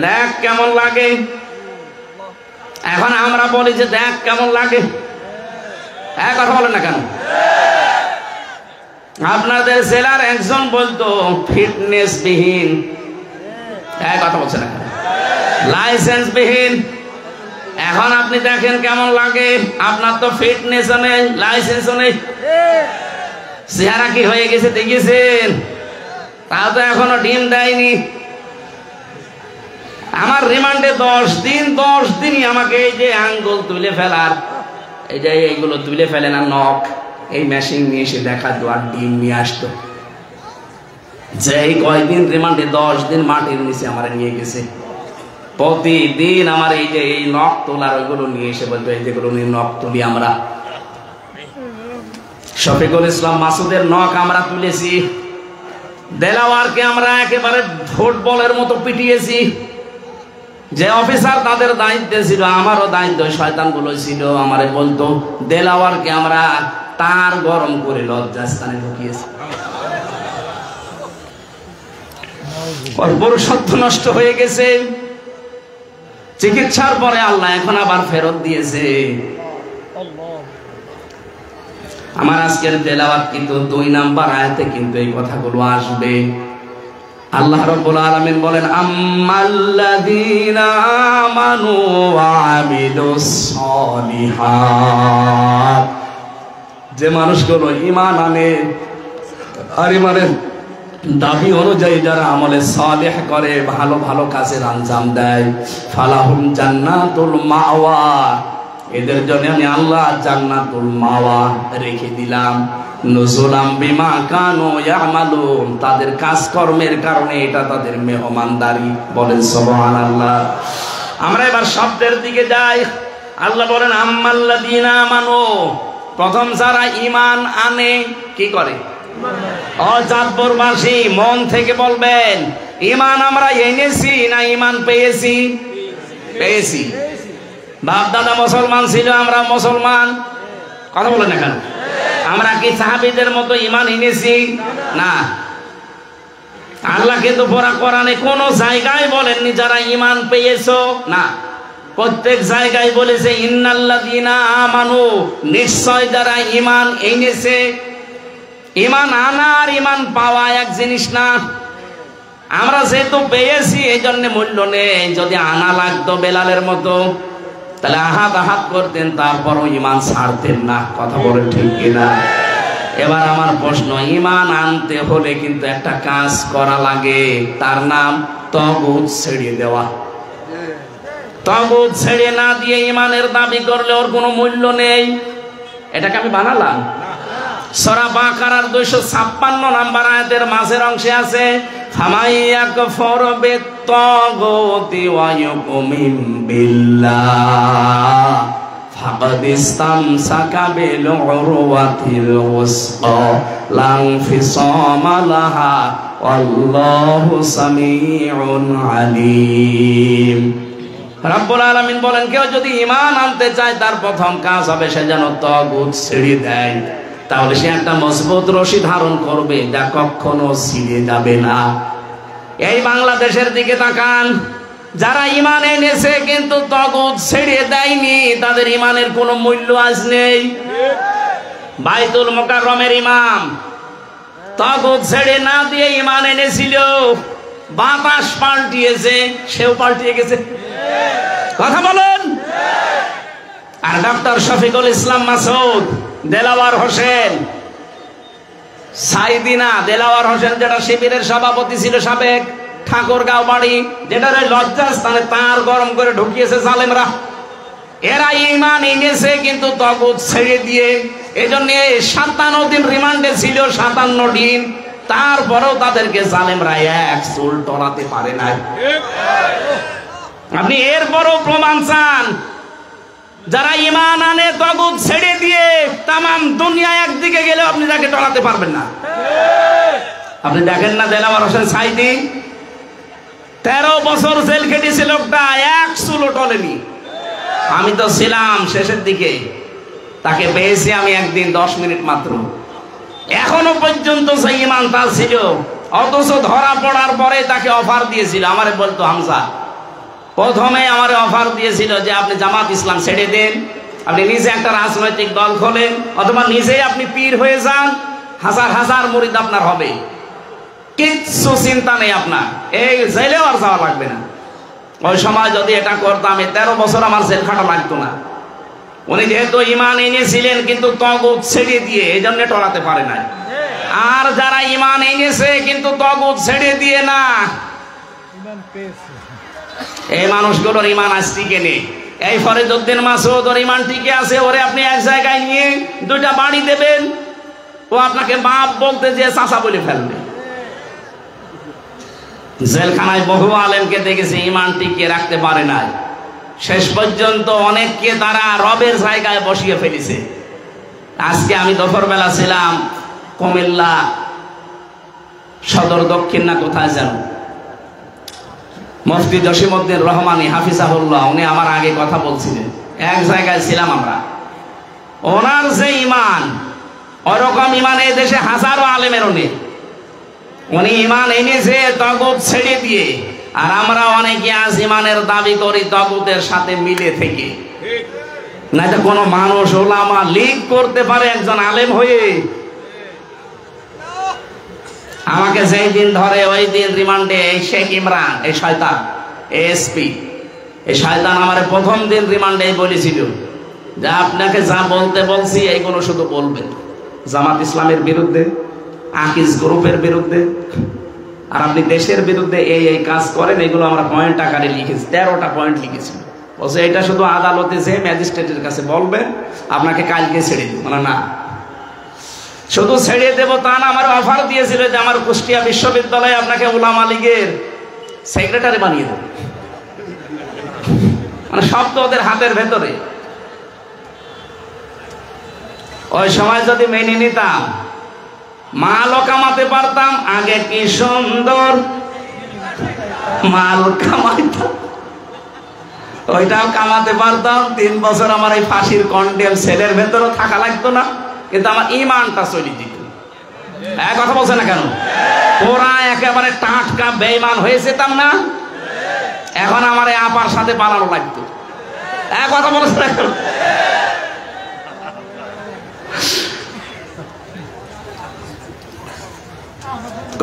দেখ কেমন লাগে। এখন আমরা বলি যে দেখ কেমন লাগে, কথা বলেন না কেন? আপনাদের জেলার একজন বলতো ফিটনেস বিহীন, কথা বলছে না, লাইসেন্স বিহীন। এখন আপনি দেখেন কেমন লাগে, আপনার তো ফিটনেসও নেই, লাইসেন্সও নেই, চেহারা কি হয়ে গেছে দেখেছেন? তা তো এখনো ডিম দেয়নি। আমার রিমান্ডে 10 দিনই আমাকে এই যে আঙ্গুল তুলে ফেলার, এই যে এইগুলো তুলে ফেলে না নখ, এই মেশিন নিয়ে এসে দেখা আর ডিম নিয়ে আসতো। যে এই কয়দিন রিমান্ডে 10 দিন মাটির নিচে আমার নিয়ে গেছে, প্রতিদিন আমার এই যে এই নখ তোলার ওইগুলো নিয়ে এসে বলতো এই যেগুলো নিয়ে নখ তুলি আমরা। শফিকুল ইসলাম মাসুদের নখ আমরা তুলেছি, দেলাওয়ারকে আমরা একেবারে ফুটবলের মতো পিটিয়েছি। যে অফিসার তাদের দায়িত্বে ছিল, আমারও দায়িত্ব, শয়তানগুলো ছিল, আমারে বলতো দেলাওয়ারকে আমরা তার গরম করে লজ্জাস্থানে ঢুকিয়েছি। ওর পুরুষত্ব নষ্ট হয়ে গেছে, চিকিৎসার পরে আল্লাহ এখন আবার ফেরত দিয়েছে। আমার আজকের তেলাওয়াত কিন্তু 2 নাম্বার আয়াতে কিন্তু এই কথাগুলো আসবে। আল্লাহ রাব্বুল আলামিন বলেন, আম্মাল্লাযীনা আমানু ওয়া আমিলুস সালিহাত, যে মানুষগুলো ঈমান আনে আর ঈমানের দাবি অনুযায়ী যারা আমলে সালেহ করে, ভালো ভালো কাজের আঞ্জাম দেয়, ফালাহুম জান্নাতুল মাওয়া, এদের জন্য আমি আল্লাহ জান্নাতুল মাওয়া রেখে দিলাম। নুজুলাম বিমা কানু ইয়ামালুন, তাদের কাজকর্মের কারণে এটা তাদের মেহমানদারি। বলেন সুবহানাল্লাহ। আমরা এবার শব্দের দিকে যাই। আল্লাহ বলেন আম্মাল্লাযীনা আমানু, প্রথম যারা ঈমান আনে, কি করে? চাঁদপুরবাসী মন থেকে বলবেন, ঈমান আমরা এনেছি না ঈমান পেয়েছি? পেয়েছি। বাপ দাদা মুসলমান ছিল, আমরা মুসলমান। কথা বলেন এখন, আমরা কি সাহাবীদের মতো ঈমান এনেছি? না। আল্লাহ কিন্তু পুরা কোরআনে কোন জায়গায় বলেননি যারা ঈমান পেয়েছো, না। প্রত্যেক জায়গায় বলেছে ইন্নাল্লাযীনা আমানু, নিশ্চয় যারা ঈমান এনেছে। ঈমান আনা আর ঈমান পাওয়া এক জিনিস না। আমরা যেহেতু পেয়েছি এই জন্য মূল্য নেই। যদি আনা লাগতো বেলালের মতো, তাহলে আহাত আহাত করতেন, তারপরও ঈমান ছাড়তেন না। কথা বলে ঠিক কিনা? এবার আমার প্রশ্ন, ঈমান আনতে হলে কিন্তু একটা কাজ করা লাগে, তার নাম তাগুত ছেড়ে দেওয়া। তাগুত ছেড়ে না দিয়ে ঈমানের দাবি করলে ওর কোনো মূল্য নেই। এটাকে আমি বানালাম। সূরা বাকারার 256 নাম্বার আয়াতের মাঝের অংশে আছে, ফামাইয়াকফুর বিত-তাগুতি ওয়া ইউমিন বিল্লাহ ফাকাদ ইসতামসাকা বিল উরওয়াতিল ওয়াসকা লা ইনফিসামা লাহা ওয়াল্লাহু সামিউন আলীম। রাব্বুল আলামিন বলেন, কেউ যদি ঈমান আনতে চায় তার প্রথম কাজ হবে সে যেন তাগুত ছেড়ে দেয়। তাহলে সে একটা মজবুত রশি ধারণ করবে, যা কখনো ছিঁড়ে যাবে না। এই বাংলাদেশের দিকে তাকান, যারা ঈমান এনেছে কিন্তু তাগুত ছেড়ে দেয়নি, তাদের ঈমানের কোনো মূল্য আজ নেই। বাইতুল মুকাররমের ইমাম তাগুত ছেড়ে না দিয়ে ঈমান এনেছিল, বাতাস পাল্টিয়েছে, সেও পাল্টিয়ে গেছে। কথা বলেন। আর ডক্টর শফিকুল ইসলাম মাসুদ, দেলাওয়ার হোসেন, সাইদিনা দেলাওয়ার হোসেন যেটা শিবিরের সভাপতি ছিল সাবেক, ঠাকুরগাঁও বাড়ি, যেটার লজ্জাস্থানে তার গরম করে ঢুকিয়েছে জালেমরা। এরা ঈমান এনেছে কিন্তু তাগুত ছেড়ে দিয়ে। এজন্য 57 দিন রিমান্ডে ছিল, 57 দিন। তারপরেও তাদেরকে জালেমরা এক চুল টলাতে পারে নাই। আপনি এরপরও প্রমাণ চান? যারা ঈমান আনে তাগুত ছেড়ে দিয়ে, তামাম দুনিয়া একদিকে গেলেও আপনি তাকে টলাতে পারবেন না। আপনি দেখেন না দেলাওয়ার হোসেন সাইদি, 13 বছর জেল খেটেছে লোকটা, এক চুলও টলেনি। আমি তো ছিলাম শেষের দিকে, তাকে পেয়েছি আমি একদিন 10 মিনিট মাত্র। এখনো পর্যন্ত সেই ঈমান তার ছিল, অথচ ধরা পড়ার পরে তাকে অফার দিয়েছিল। আমারে বলতো, হামজা, প্রথমে আমারে অফার দিয়েছিল যে আপনি জামাত ইসলাম ছেড়ে দেন, আপনি নিজে একটা রাজনৈতিক দল খোলেন, অথবা নিজেই আপনি পীর হয়ে যান, হাজার হাজার মুরিদ আপনার হবে, কিচ্ছু চিন্তা নেই আপনার, এই জেলেও আর যাওয়া লাগবে না। ওই সময় যদি এটা করতাম, 13 বছর আমার জেল খাটা লাগতো না। উনি যেহেতু ঈমান এনেছিলেন কিন্তু তাগুত ছেড়ে দিয়ে, এই জন্য টলাতে পারে নাই। আর যারা ঈমান এনেছে কিন্তু তাগুত ছেড়ে দিয়ে না, এই মানুষগুলোর ঈমান আজ টিকে নেই। এই ফরিদউদ্দিন মাসুদ, ওর ঈমান টিকে আছে। ওরে আপনি এক জায়গায় নিয়ে 2টা বাড়ি দেবেন, ও আপনাকে বাপ বলতে যে চাচা বলে ফেলবে। জেলখানায় বহু আলেমকে দেখেছি ঈমান টিকিয়ে রাখতে পারে নাই, শেষ পর্যন্ত অনেককে তারা রবের জায়গায় বসিয়ে ফেলেছে। আজকে আমি দুপুরবেলা ছিলাম কুমিল্লা সদর দক্ষিণ না কোথায় যেন, মুফতি জসিমউদ্দিন রহমানী হাফিজাহুল্লাহ, উনি আমার আগে কথা বলছিলেন, এক জায়গায় ছিলাম আমরা। ওনার যে ঈমান, ওরকম ঈমান এই দেশে হাজারো আলেমেরও নেই। উনি ঈমান এনেছে তাগুত ছেড়ে দিয়ে, আর আমরা অনেকে আজ ঈমানের দাবি করি তাগুতের সাথে মিলে থেকে। না এটা কোনো মানুষ ওলামা লীগ করতে পারে একজন আলেম হয়ে? আমাকে যেই দিন ধরে ওই দিন রিমান্ডে এই শেখ ইমরান, এই শয়তান এসপি, এই শয়তান আমার প্রথম দিন রিমান্ডে বলেছিল যে আপনাকে যা বলতে বলছি এইগুলো শুধু বলবেন জামাত ইসলামের বিরুদ্ধে, আকিজ গ্রুপের বিরুদ্ধে, আর আপনি দেশের বিরুদ্ধে এই এই কাজ করেন, এগুলো আমরা পয়েন্ট আকারে লিখেছি, 13টা পয়েন্ট লিখেছি। বলছে এটা শুধু আদালতে যে ম্যাজিস্ট্রেটের কাছে বলবেন, আপনাকে কালকে ছেড়ে দিব। মানে না, শুধু ছেড়ে দেবো তা না, আমার অফার দিয়েছিল যে আমার কুষ্টিয়া বিশ্ববিদ্যালয়ে আপনাকে উলামা লীগের সেক্রেটারি বানিয়ে দেব। মানে সব তো ওদের হাতের ভেতরে। ওই সময় যদি মেনে নিতাম, মালও কামাতে পারতাম। আগে কি সুন্দর মাল কামাইতাম, ওইটাও কামাতে পারতাম। 3 বছর আমার এই ফাঁসির কন্ডেম সেলের ভেতরও থাকা লাগতো না, কিন্তু আমার ইমানটা চলে দিত। এক কথা বলছে না কেন? ওরা একেবারে টাটকা বেঈমান হয়ে যেতাম না, এখন আমার এই আপার সাথে পালানো লাগতো। এক কথা বলছে না কেন?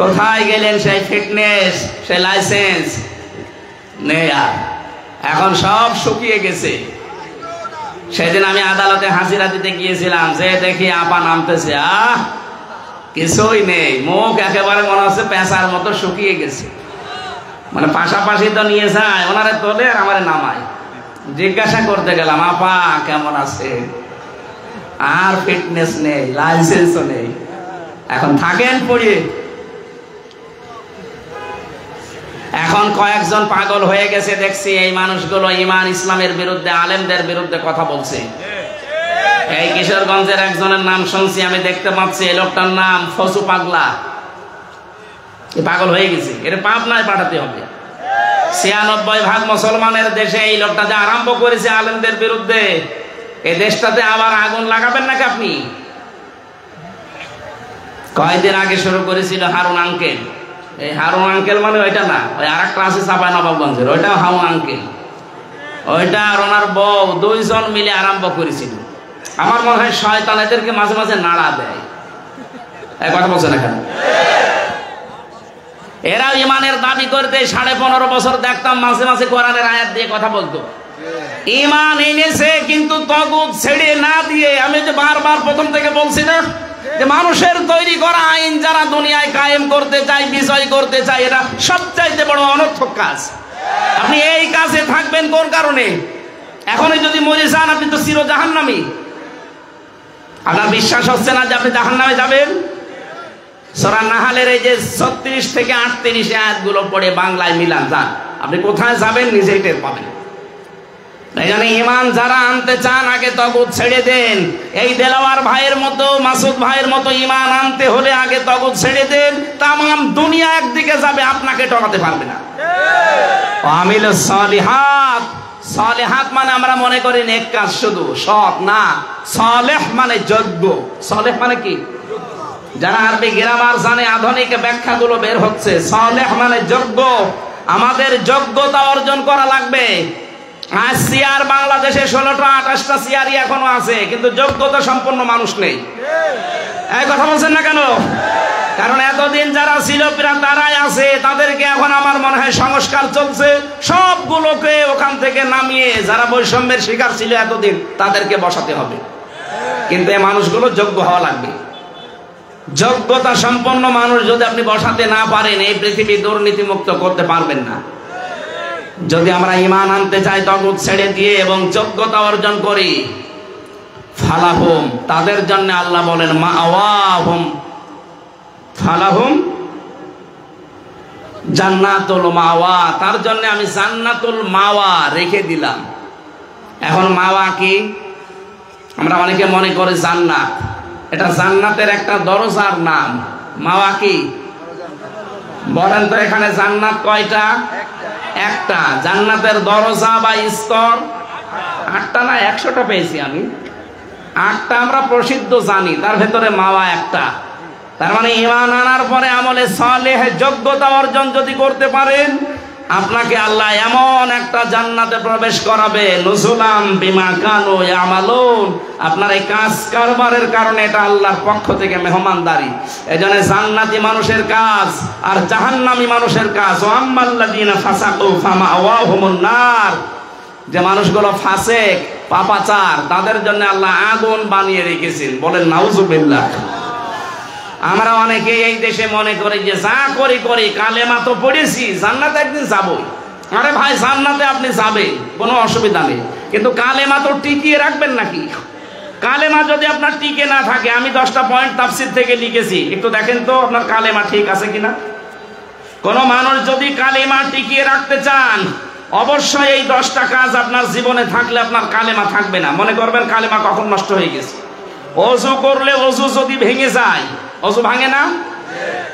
কোথায় গেলেন সেই ফিটনেস, সেই লাইসেন্স নেই আর, এখন সব শুকিয়ে গেছে। সেদিন আমি আদালতে হাজিরা দিতে গিয়েছিলাম, যে দেখি আপা নামতেছে, কিছুই নেই, মুখ একেবারে মনে হচ্ছে পেঁচার মতো শুকিয়ে গেছে। মানে পাশাপাশি তো নিয়ে যায়, ওনারে তোলে আর আমারে নামায়। জিজ্ঞাসা করতে গেলাম, আপা কেমন আছে? আর ফিটনেস নেই, লাইসেন্সও নেই, এখন থাকেন পড়িয়ে। এখন কয়েকজন পাগল হয়ে গেছে দেখছি, এই মানুষগুলো ঈমান ইসলামের বিরুদ্ধে, আলেমদের বিরুদ্ধে কথা বলছে। এই কিশোরগঞ্জের একজনের নাম শুনছি, আমি দেখতে পাচ্ছি, এই লোকটার নাম ফসু পাগলা। পাগল হয়ে গেছে, এটা পাবনায় পাঠাতে হবে। 96% মুসলমানের দেশে এই লোকটা যে আরম্ভ করেছে আলেমদের বিরুদ্ধে, এই দেশটাতে আবার আগুন লাগাবেন নাকি আপনি? কয়েকদিন আগে শুরু করেছিল হারুন আঙ্কেল। এই হারুন আঙ্কেল মানে ওইটা না, ওই আর একটা আছে চাঁপাই নবাবগঞ্জের, ওইটা হারুন আঙ্কেল। ওইটা আর ওনার বউ 2 জন মিলে আরম্ভ করেছিল। আমার মনে হয় শয়তান এদেরকে মাঝে মাঝে নাড়া দেয়। এক কথা বলছে না কেন? এরা ঈমানের দাবি করতে 15.5 বছর দেখতাম মাঝে মাঝে কোরআনের আয়াত দিয়ে কথা বলতো। ঈমান এনেছে কিন্তু তাগুত ছেড়ে না দিয়ে। আমি যে বারবার প্রথম থেকে বলছি না যে মানুষের তৈরি করা আইন যারা দুনিয়ায় কায়েম করতে চায়, বিজয় করতে চায়, এটা সবচাইতে বড় অনর্থক কাজ। আপনি এই কাজে থাকবেন কোন কারণে? এখনই যদি মরে যান আপনি তো চির জাহান্নামী। আপনার বিশ্বাস হচ্ছে না যে আপনি জাহান্নামে যাবেন? সূরা নাহালের এই যে 36 থেকে 38 আয়াতগুলো পড়ে বাংলায় মিলান, যান, আপনি কোথায় যাবেন নিজেই টের পাবেন। এই জন্য ঈমান যারা আনতে চান আগে তাগুত ছেড়ে দেন। এই দেলাওয়ার ভাইয়ের মতো, মাসুদ ভাইয়ের মতো ঈমান আনতে হলে আগে তাগুত ছেড়ে দেন। তামাম দুনিয়া একদিকে যাবে, আপনাকে টকাতে পারবে না। আমিলুস সালিহাত, সালেহাত মানে আমরা মনে করি নেক কাজ শুধু, সৎ না। সালেহ মানে যোগ্য। সালেহ মানে কি? যারা আরবি গ্রামার জানে, আধুনিক ব্যাখ্যাগুলো বের হচ্ছে। সালেহ মানে যোগ্য। আমাদের যোগ্যতা অর্জন করা লাগবে। আজ সিয়ার বাংলাদেশে 16টা 28টা সিয়ারই এখনো আছে, কিন্তু যোগ্যতা সম্পন্ন মানুষ নেই। এই কথা বলছেন না কেন? কারণ এতদিন যারা ছিল তারাই আছে, তাদেরকে এখন আমার মনে হয় সংস্কার চলছে, সবগুলোকে ওখান থেকে নামিয়ে যারা বৈষম্যের শিকার ছিল এতদিন তাদেরকে বসাতে হবে। কিন্তু এই মানুষগুলো যোগ্য হওয়া লাগবে। যোগ্যতা সম্পন্ন মানুষ যদি আপনি বসাতে না পারেন, এই পৃথিবী দুর্নীতিমুক্ত করতে পারবেন না। যদি আমরা ঈমান আনতে চাই তাগুত ছেড়ে দিয়ে এবং যোগ্যতা অর্জন করি, ফালাহুম, তাদের জন্য আল্লাহ বলেন মাওয়াহুম, ফালাহুম জান্নাতুল মাওয়া, তার জন্য আমি জান্নাতুল মাওয়া রেখে দিলাম। এখন মাওয়া কি? আমরা অনেকে মনে করি জান্নাত, এটা জান্নাতের একটা দরজার নাম। মাওয়া কি বলেন তো? এখানে জান্নাত কয়টা? একটা। জান্নাতের দরজা বা স্তর 8টা না 100টা পেয়েছি আমি। 8টা আমরা প্রসিদ্ধ জানি, তার ভেতরে মাওয়া একটা। তার মানে ঈমান আনার পরে আমলে সালেহ যোগ্যতা অর্জন যদি করতে পারেন, আপনাকে আল্লাহ এমন একটা জান্নাতে প্রবেশ করাবে, নুজুলাম বিমা কানু ইয়ামালুন। আপনার এই কাজ কারবারের কারণে এটা আল্লাহর পক্ষ থেকে মেহমানদারি। এজন্য জান্নাতি মানুষের কাজ আর জাহান্নামী মানুষের কাজ। ওয়া আম্মাল্লাযীনা ফাসাকু ফামাওয়াহুমুন নার, যে মানুষগুলো ফাসেক পাপাচার, তাদের জন্য আল্লাহ আগুন বানিয়ে রেখেছেন। বলেন নাউজুবিল্লাহ। আমরা অনেকে এই দেশে মনে করি যে যা করি করি, কালেমা তো পড়েছি, জান্নাতে একদিন যাবই। আরে ভাই, জান্নাতে আপনি যাবেন, কোনো অসুবিধা নেই, কিন্তু কালেমা তো টিকিয়ে রাখবেন নাকি? কালেমা যদি আপনার টিকে না থাকে, আমি 10টা পয়েন্ট তাফসীর থেকে লিখেছি, একটু দেখেন তো আপনার কালেমা ঠিক আছে কিনা। কোন মানুষ যদি কালেমা টিকিয়ে রাখতে চান, অবশ্যই এই 10টা কাজ আপনার জীবনে থাকলে আপনার কালেমা থাকবে না। মনে করবেন কালেমা কখন নষ্ট হয়ে গেছে। ওযু করলে ওযু যদি ভেঙে যায়, ওযু ভাঙে না?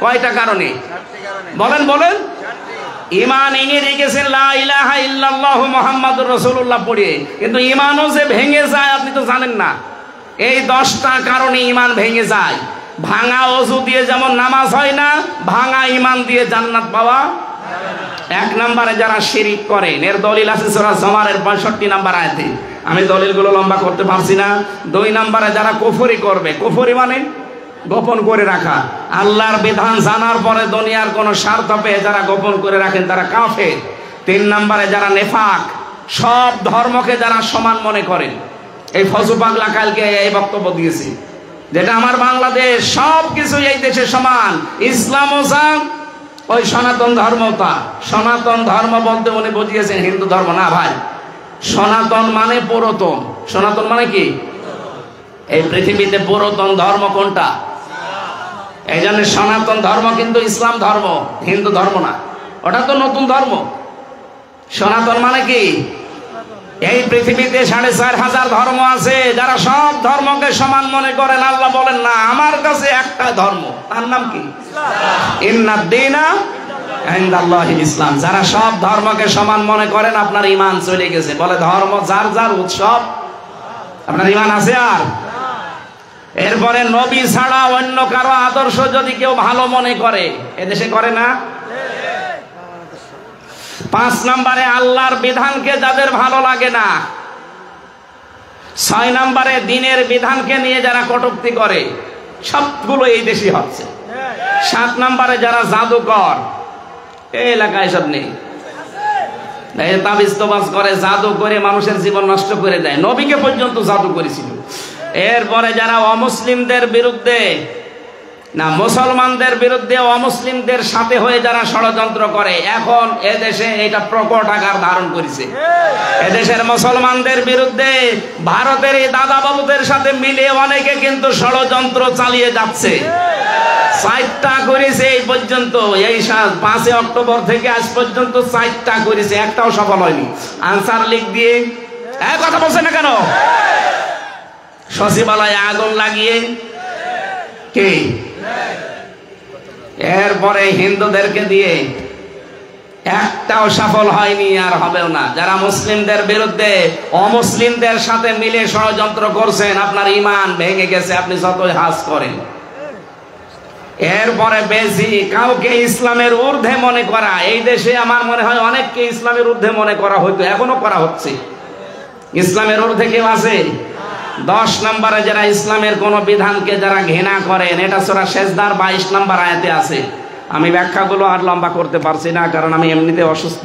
কয়টা কারণে? বলেন বলেন। ঈমান এনে রেখেছেন লা ইলাহা ইল্লাল্লাহু মুহাম্মাদুর রাসূলুল্লাহ পড়ে, কিন্তু ঈমানও যে ভেঙে যায় আপনি তো জানেন না। এই 10টা কারণে ঈমান ভেঙে যায়। ভাঙা ওযু দিয়ে যেমন নামাজ হয় না, ভাঙা ঈমান দিয়ে জান্নাত পাওয়া। 1 নম্বরে যারা শিরিক করেন, এর দলিল আছে সূরা জুমারের 65 নম্বর আয়াতে। আমি দলিলগুলো লম্বা করতে পারছি না। 2 নম্বরে যারা কুফরি করবে, কুফরি মানে গোপন করে রাখা, আল্লাহর বিধান জানার পরে দুনিয়ার কোন স্বার্থ পেয়ে যারা গোপন করে রাখেন তারা কাফের। 3 নম্বরে যারা নেফাক, সব ধর্মকে যারা সমান মনে করেন। এই ফজু পাগলা কালকে এই বক্তব্য দিয়েছি, যেটা আমার বাংলাদেশ সব কিছু এই দেশে সমান, ইসলামও যা, ওই সনাতন ধর্মতা। সনাতন ধর্ম বলতে উনি বুঝিয়েছেন হিন্দু ধর্ম না ভাই, সনাতন মানে পুরাতন। সনাতন মানে কি? এই পৃথিবীতে পুরাতন ধর্ম কোনটা? এই জন্য সনাতন ধর্ম কিন্তু ইসলাম ধর্ম, হিন্দু ধর্ম না, ওটা তো নতুন ধর্ম। সনাতন মানে কি? এই পৃথিবীতে 4500 ধর্ম আছে, যারা সব ধর্মকে সমান মনে করেন। আল্লাহ বলেন না, আমার কাছে একটা ধর্ম, তার নাম কি? ইন্নাদ-দীনা ইনদাল্লাহিল ইসলাম। যারা সব ধর্মকে সমান মনে করেন, আপনার ঈমান চলে গেছে। বলে ধর্ম যার যার উৎসব, আপনার ঈমান আছে আর? এরপরে নবী ছাড়া অন্য কারো আদর্শ যদি কেউ ভালো মনে করে, এদেশে করে না? 5 নম্বরে আল্লাহর বিধানকে যাদের ভালো লাগে না। 6 নম্বরে দ্বীনের বিধানকে নিয়ে যারা কটূক্তি করে, সবগুলো এই দেশে হচ্ছে। 7 নম্বরে যারা জাদুকর, এই এলাকায় সব নেই, তাবিজ তোবাজ করে, জাদু করে মানুষের জীবন নষ্ট করে দেয়। নবীকে পর্যন্ত জাদু করেছিল। এরপরে যারা অমুসলিমদের বিরুদ্ধে না, মুসলমানদের বিরুদ্ধে অমুসলিমদের সাথে হয়ে যারা ষড়যন্ত্র করে, এখন এদেশে এটা প্রকট আকার ধারণ করেছে। এদেশের মুসলমানদের বিরুদ্ধে ভারতের এই দাদা বাবুদের সাথে মিলে অনেকে কিন্তু ষড়যন্ত্র চালিয়ে যাচ্ছে। 4টা করেছে এই পর্যন্ত, এই 5 অক্টোবর থেকে আজ পর্যন্ত 4টা করেছে, একটাও সফল হয়নি। আনসার লিগ দিয়ে কথা বলছে না কেন? সচিবালয়ে আগুন লাগিয়ে কে? এরপরে হিন্দুদেরকে দিয়ে একটাও সফল হয়নি, আর হবেও না। যারা মুসলিমদের বিরুদ্ধে অমুসলিমদের সাথে মিলে ষড়যন্ত্র করছেন, আপনার ঈমান ভেঙে গেছে, আপনি যতই হাজ করেন। এরপরে বেশি কাউকে ইসলামের ঊর্ধ্বে মনে করা, এই দেশে আমার মনে হয় অনেককে ইসলামের ঊর্ধ্বে মনে করা হইতো, এখনো করা হচ্ছে। ইসলামের ঊর্ধ্বে কেউ আছে? 10 নম্বরে যারা ইসলামের কোন বিধানকে যারা ঘৃণা করেন, এটা সূরা সেজদার 22 নম্বর আয়াতে আছে। আমি ব্যাখ্যাগুলো আর লম্বা করতে পারছি না, কারণ আমি এমনিতে অসুস্থ।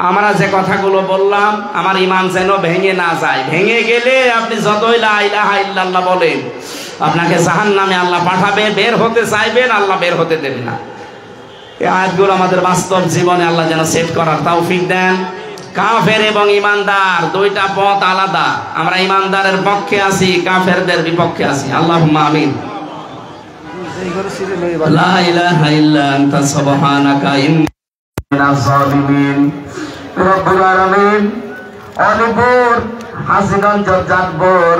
আমরা যে কথাগুলো বললাম, আমার ঈমান যেন ভেঙে না যায়। ভেঙে গেলে আপনি যতই লা ইলাহা ইল্লাল্লাহ বলেন, আপনাকে জাহান্নামে আল্লাহ পাঠাবে। বের হতে চাইবেন, আল্লাহ বের হতে দেবে না। এই আয়াতগুলো আমাদের বাস্তব জীবনে আল্লাহ যেন সেট করার তৌফিক দেন। কাফের এবং ঈমানদার 2টা পথ আলাদা। আমরা ঈমানদারের পক্ষে আছি, কাফেরদের বিপক্ষে আছি। আল্লাহুম্মা আমিন। লা ইলাহা ইল্লা আনতা সুবহানাকা ইন্নী মিনাজ জালিমিন। রব্বুল আলামিন, অলিপুর হাসিগঞ্জ জাতপুর,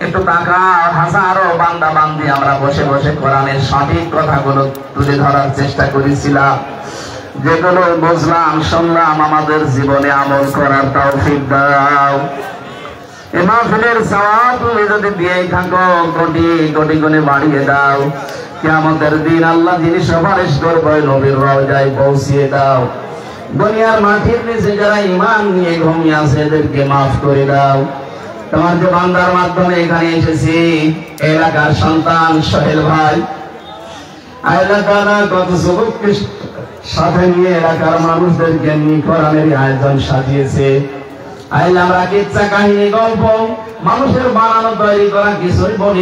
একটু তাকাও। হাজারো বান্দা বান্দি আমরা বসে বসে কোরআনের সঠিক কথাগুলো তুলে ধরার চেষ্টা করেছিলাম। যেগুলো বুঝলাম, শুনলাম, আমাদের জীবনে আমল করার তৌফিক দাও। এই মাহফিলের সওয়াব তুমি যদি দিয়েই থাকো, কোটি কোটি গুণে বাড়িয়ে দাও। কিয়ামতের দিন আল্লাহ যিনি সুপারিশ করবে নবীর রওজায় পৌঁছিয়ে দাও। দুনিয়ার মাটির নিচে যারা ঈমান নিয়ে ঘুমিয়ে আছে এদেরকে মাফ করে দাও। তোমার যে বান্দার মাধ্যমে এখানে এসেছি, এলাকার সন্তান সোহেল ভাই এলাকার কত যুবককে সাথে নিয়ে এলাকার মানুষদেরকে নিয়ে কোরআনের আয়োজন সাজিয়েছে। আইলে আমরা কিচ্ছা কাহিনী গল্প মানুষের বানানো তৈরি করা কিছুই বলি